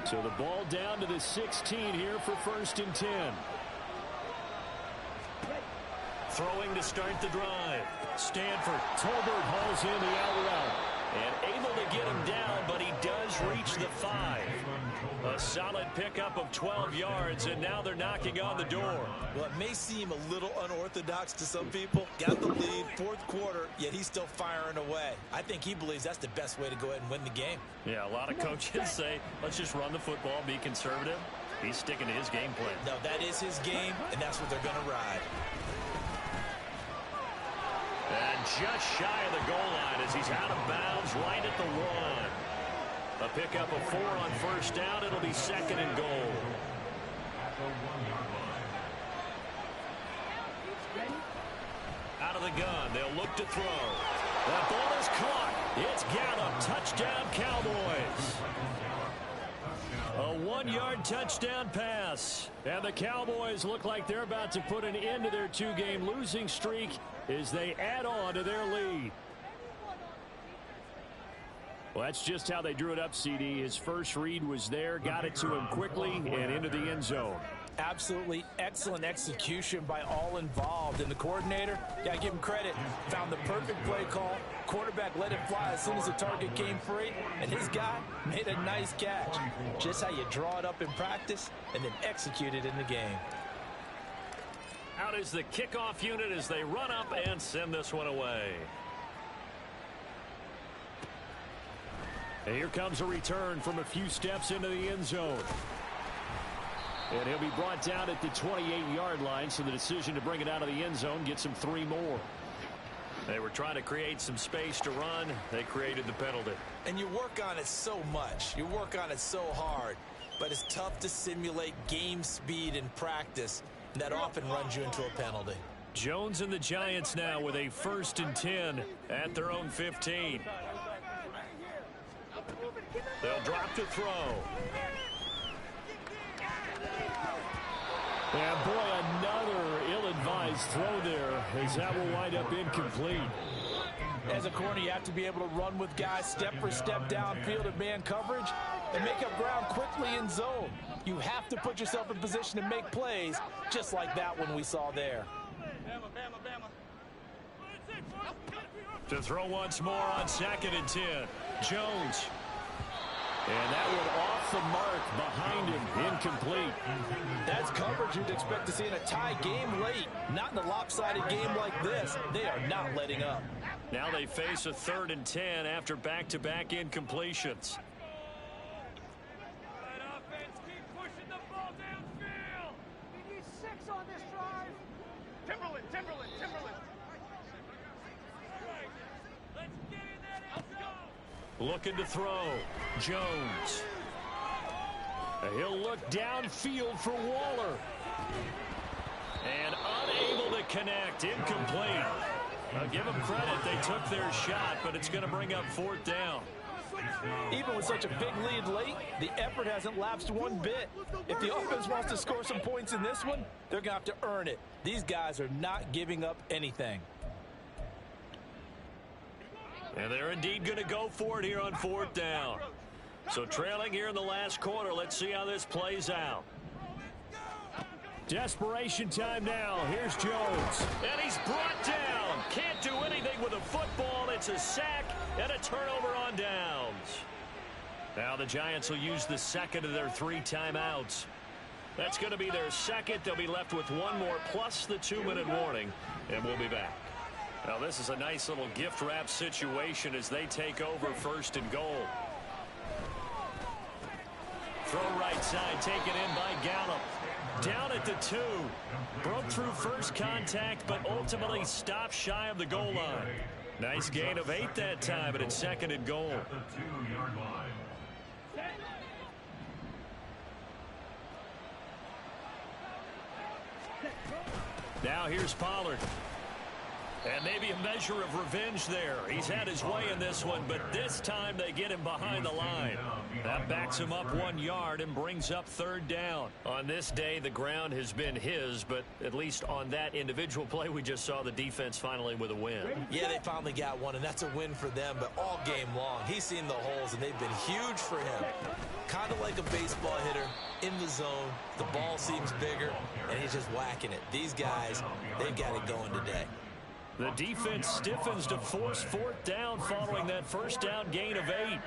So the ball down to the 16 here for 1st and 10. Throwing to start the drive. Stanford. Tolbert hauls in the out route. And able to get him down, but he does reach the 5. A solid pickup of 12 yards, and now they're knocking on the door. Well, it may seem a little unorthodox to some people. Got the lead, 4th quarter, yet he's still firing away. I think he believes that's the best way to go ahead and win the game. Yeah, a lot of coaches say, let's just run the football, be conservative. He's sticking to his game plan. No, that is his game, and that's what they're going to ride. And just shy of the goal line as he's out of bounds right at the 1. A pickup of 4 on 1st down. It'll be 2nd and goal. Out of the gun. They'll look to throw. That ball is caught. It's Gallup. Touchdown, Cowboys. A 1-yard touchdown pass. And the Cowboys look like they're about to put an end to their 2-game losing streak as they add on to their lead. Well, that's just how they drew it up, CD. His first read was there, got it to him quickly, and into the end zone. Absolutely excellent execution by all involved. And the coordinator, got to give him credit, found the perfect play call. Quarterback let it fly as soon as the target came free, and his guy made a nice catch. Just how you draw it up in practice and then execute it in the game. Out is the kickoff unit as they run up and send this one away. And here comes a return from a few steps into the end zone. And he'll be brought down at the 28-yard line, so the decision to bring it out of the end zone gets him 3 more. They were trying to create some space to run. They created the penalty. And you work on it so much. You work on it so hard. But it's tough to simulate game speed in practice. And that often runs you into a penalty. Jones and the Giants now with a 1st and 10 at their own 15. They'll drop to throw. And boy, another ill-advised throw there as that will wind up incomplete. As a corner, you have to be able to run with guys step for step downfield in man coverage and make up ground quickly in zone. You have to put yourself in position to make plays just like that one we saw there. To throw once more on 2nd and 10. Jones. And that one off the mark behind him, incomplete. That's coverage you'd expect to see in a tie game late. Not in a lopsided game like this. They are not letting up. Now they face a 3rd and 10 after back-to-back incompletions. Offense, keep pushing the ball downfield. We need 6 on this drive. Timberland. Let's get in there. Let's go. Looking to throw. Jones. He'll look downfield for Waller. And unable to connect. Incomplete. I'll give them credit. They took their shot, but it's going to bring up 4th down. Even with such a big lead late, the effort hasn't lapsed one bit. If the offense wants to score some points in this one, they're going to have to earn it. These guys are not giving up anything. And they're indeed going to go for it here on 4th down. So trailing here in the last quarter, let's see how this plays out. Desperation time now. Here's Jones. And he's brought down. Can't do anything with a football. It's a sack and a turnover on downs. Now the Giants will use the second of their 3 timeouts. That's going to be their second. They'll be left with 1 more plus the 2-minute warning, and we'll be back. Now this is a nice little gift wrap situation as they take over 1st and goal. Throw right side, taken in by Gallup. Down at the 2. Broke through first contact, but ultimately stopped shy of the goal line. Nice gain of 8 that time, and it's 2nd and goal. At the 2-yard line. Now here's Pollard. And maybe a measure of revenge there. He's had his way in this one, but this time they get him behind the line. That backs him up 1 yard and brings up 3rd down. On this day, the ground has been his, but at least on that individual play, we just saw the defense finally with a win. Yeah, they finally got one, and that's a win for them, but all game long, he's seen the holes, and they've been huge for him. Kind of like a baseball hitter in the zone. The ball seems bigger, and he's just whacking it. These guys, they've got it going today. The defense stiffens to force 4th down following that first down gain of 8.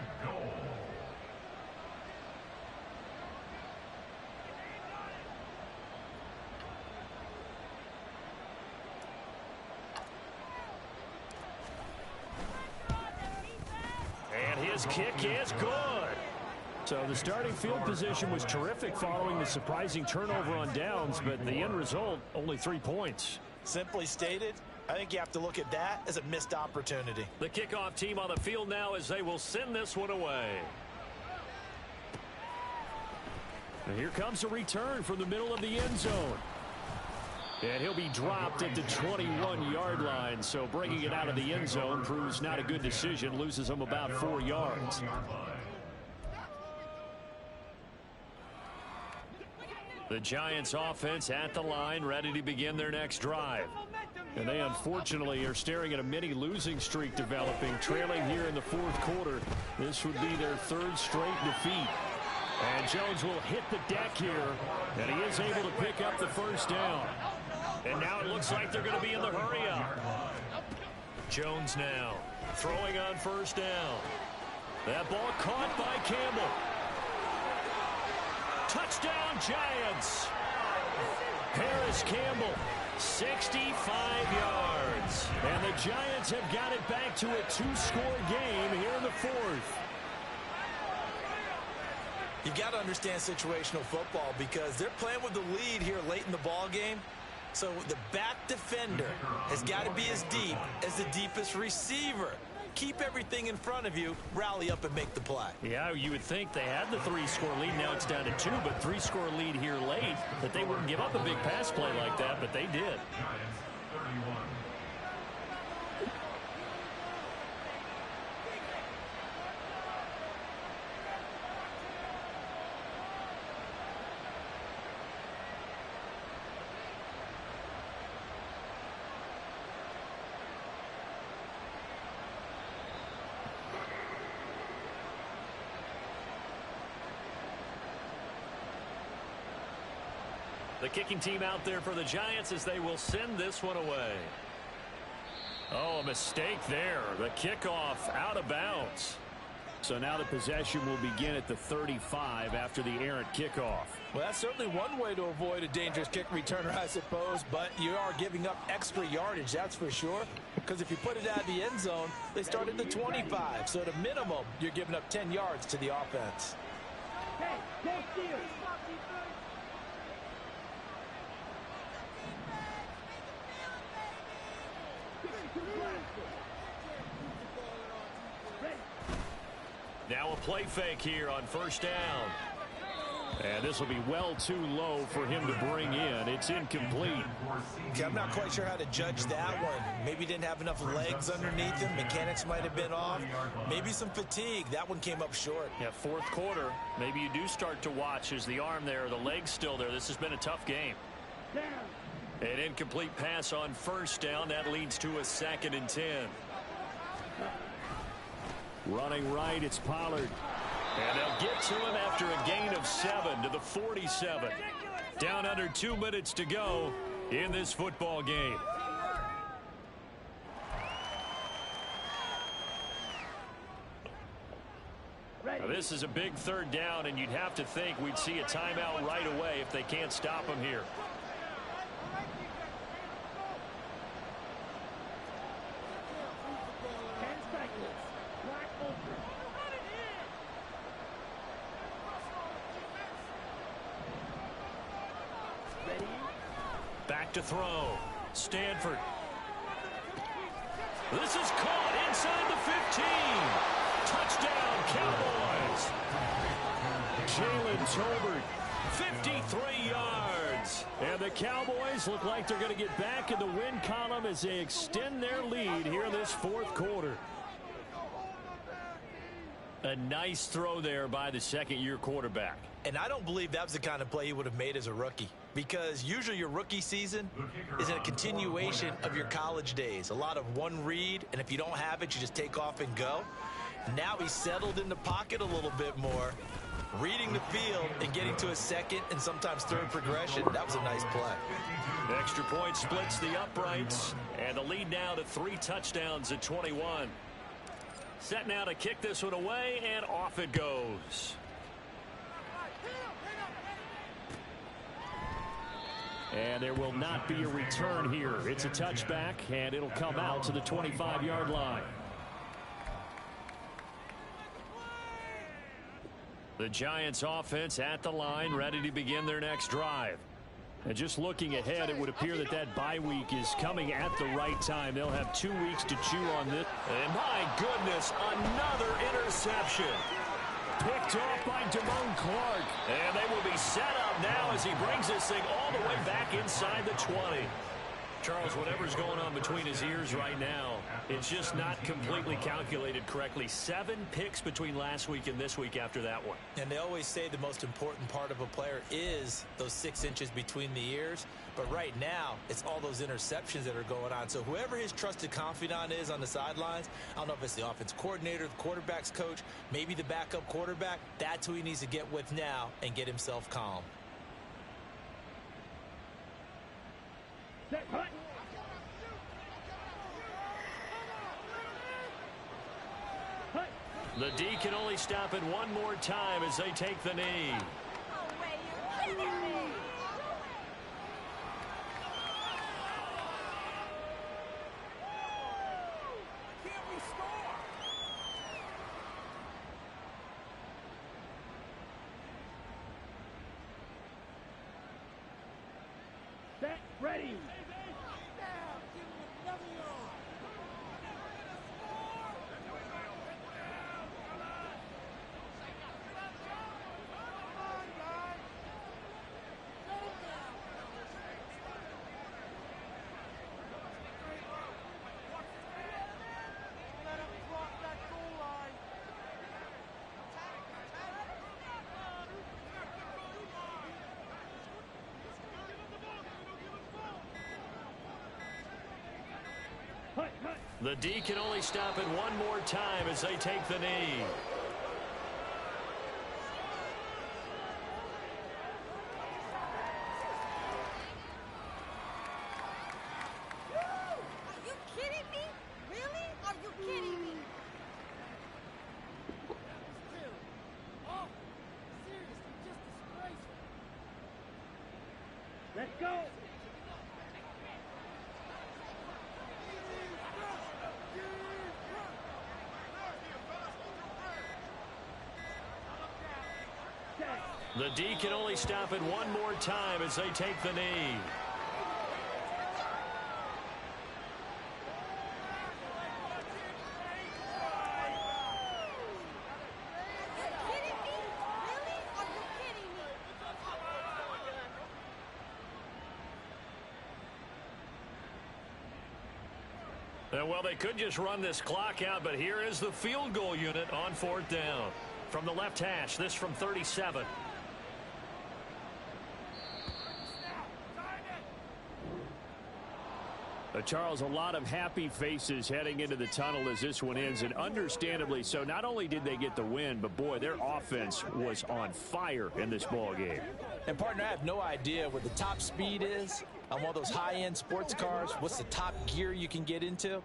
And his kick is good. So the starting field position was terrific following the surprising turnover on downs, but the end result, only 3 points. Simply stated, I think you have to look at that as a missed opportunity. The kickoff team on the field now as they will send this one away. And here comes a return from the middle of the end zone. And he'll be dropped at the 21-yard line, so bringing it out of the end zone proves not a good decision, loses him about 4 yards. The Giants offense at the line, ready to begin their next drive. And they unfortunately are staring at a mini losing streak developing, trailing here in the 4th quarter. This would be their 3rd straight defeat. And Jones will hit the deck here, and he is able to pick up the 1st down. And now it looks like they're going to be in the hurry up. Jones now throwing on 1st down. That ball caught by Campbell. Touchdown Giants. Harris Campbell, 65 yards. And the Giants have got it back to a 2-score game here in the 4th. You've got to understand situational football because they're playing with the lead here late in the ball game. So the back defender has got to be as deep as the deepest receiver. Keep everything in front of you, rally up and make the play. Yeah, you would think they had the 3-score lead. Now it's down to 2, but 3-score lead here late, that they wouldn't give up a big pass play like that, but they did. The kicking team out there for the Giants as they will send this one away. Oh, a mistake there. The kickoff out of bounds. So now the possession will begin at the 35 after the errant kickoff. Well, that's certainly one way to avoid a dangerous kick returner, I suppose, but you are giving up extra yardage, that's for sure, because if you put it out of the end zone, they start at the 25, so at a minimum, you're giving up 10 yards to the offense. Hey, go Steelers! Now a play fake here on 1st down. And this will be well too low for him to bring in. It's incomplete. Okay, I'm not quite sure how to judge that one. Maybe he didn't have enough legs underneath him. Mechanics might have been off. Maybe some fatigue. That one came up short. Yeah, 4th quarter. Maybe you do start to watch as the arm there, the leg's still there. This has been a tough game. An incomplete pass on 1st down. That leads to a 2nd and 10. Running right, it's Pollard. And they'll get to him after a gain of 7 to the 47. Down under 2 minutes to go in this football game. Now, this is a big third down, and you'd have to think we'd see a timeout right away if they can't stop them here. Back to throw. Stanford. This is caught inside the 15. Touchdown, Cowboys. Jalen Tolbert, 53 yards. And the Cowboys look like they're going to get back in the win column as they extend their lead here in this fourth quarter. A nice throw there by the second-year quarterback. And I don't believe that was the kind of play he would have made as a rookie, because usually your rookie season is a continuation of your college days. A lot of one read, and if you don't have it, you just take off and go. Now he's settled in the pocket a little bit more, reading the field and getting to a second and sometimes third progression. That was a nice play. Extra point splits the uprights, and the lead now to 3 touchdowns at 21. Set now to kick this one away, and off it goes. And there will not be a return here. It's a touchback, and it'll come out to the 25-yard line. The Giants offense at the line, ready to begin their next drive. And just looking ahead, it would appear that that bye week is coming at the right time. They'll have 2 weeks to chew on this. And my goodness, another interception. Picked off by Damone Clark. And they will be set up now as he brings this thing all the way back inside the 20. Charles, whatever's going on between his ears right now, it's just not completely calculated correctly. 7 picks between last week and this week after that one. And they always say the most important part of a player is those 6 inches between the ears. But right now, it's all those interceptions that are going on. So whoever his trusted confidant is on the sidelines, I don't know if it's the offense coordinator, the quarterback's coach, maybe the backup quarterback, that's who he needs to get with now and get himself calm. The D can only stop it one more time as they take the knee. Set, ready. The D can only stop it one more time as they take the knee. Are you kidding me? Really? Are you kidding me? Oh, seriously, just disgraceful. Let's go. The D can only stop it one more time as they take the knee. Well, they could just run this clock out, but here is the field goal unit on 4th down. From the left hash, this from 37. Charles, a lot of happy faces heading into the tunnel as this one ends, and understandably so. Not only did they get the win, but boy, their offense was on fire in this ball game. And partner, I have no idea what the top speed is on one of those high-end sports cars. What's the top gear you can get into?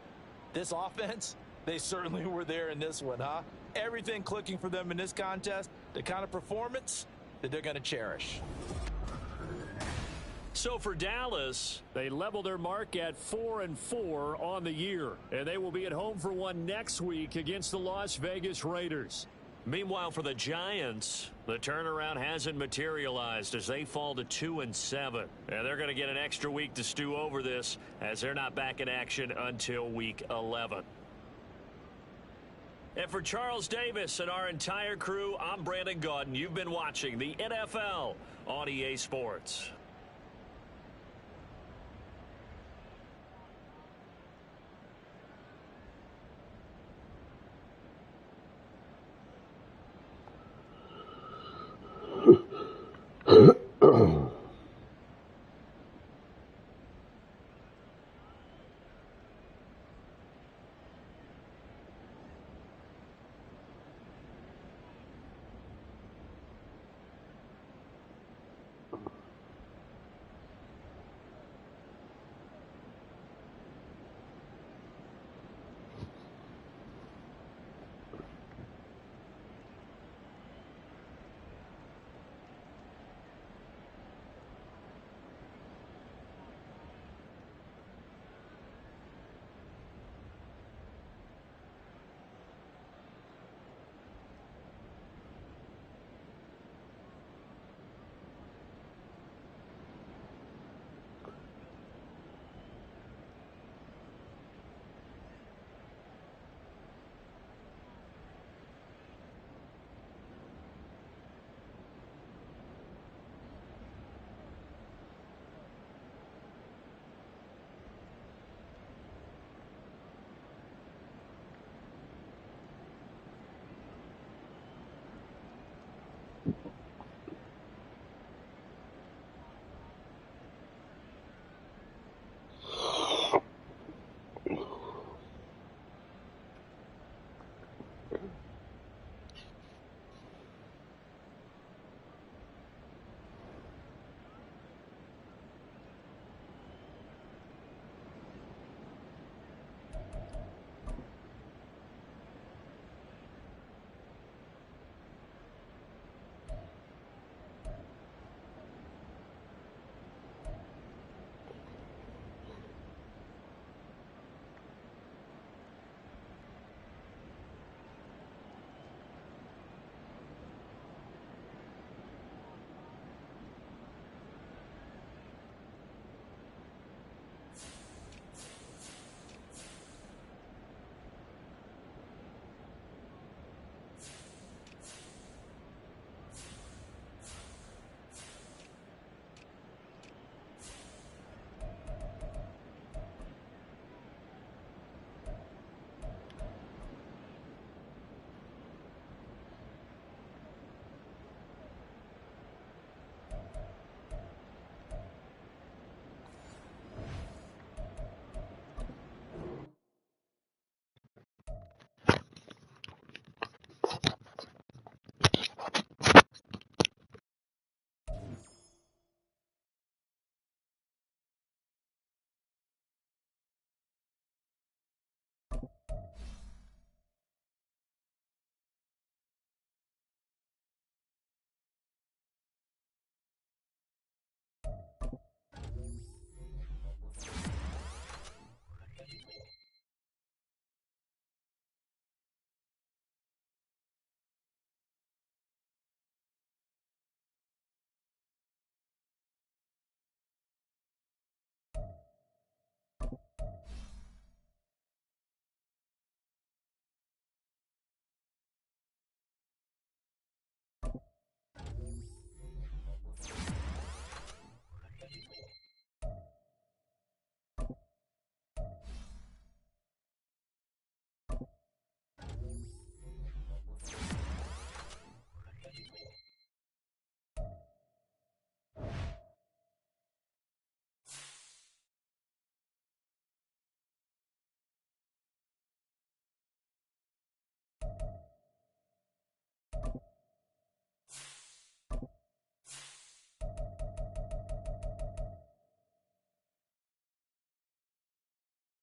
This offense, they certainly were there in this one, huh? Everything clicking for them in this contest, the kind of performance that they're going to cherish. So for Dallas, they level their mark at 4-4 on the year, and they will be at home for one next week against the Las Vegas Raiders. Meanwhile, for the Giants, the turnaround hasn't materialized as they fall to 2-7. And they're going to get an extra week to stew over this as they're not back in action until week 11. And for Charles Davis and our entire crew, I'm Brandon Gaudin. You've been watching the NFL on EA Sports.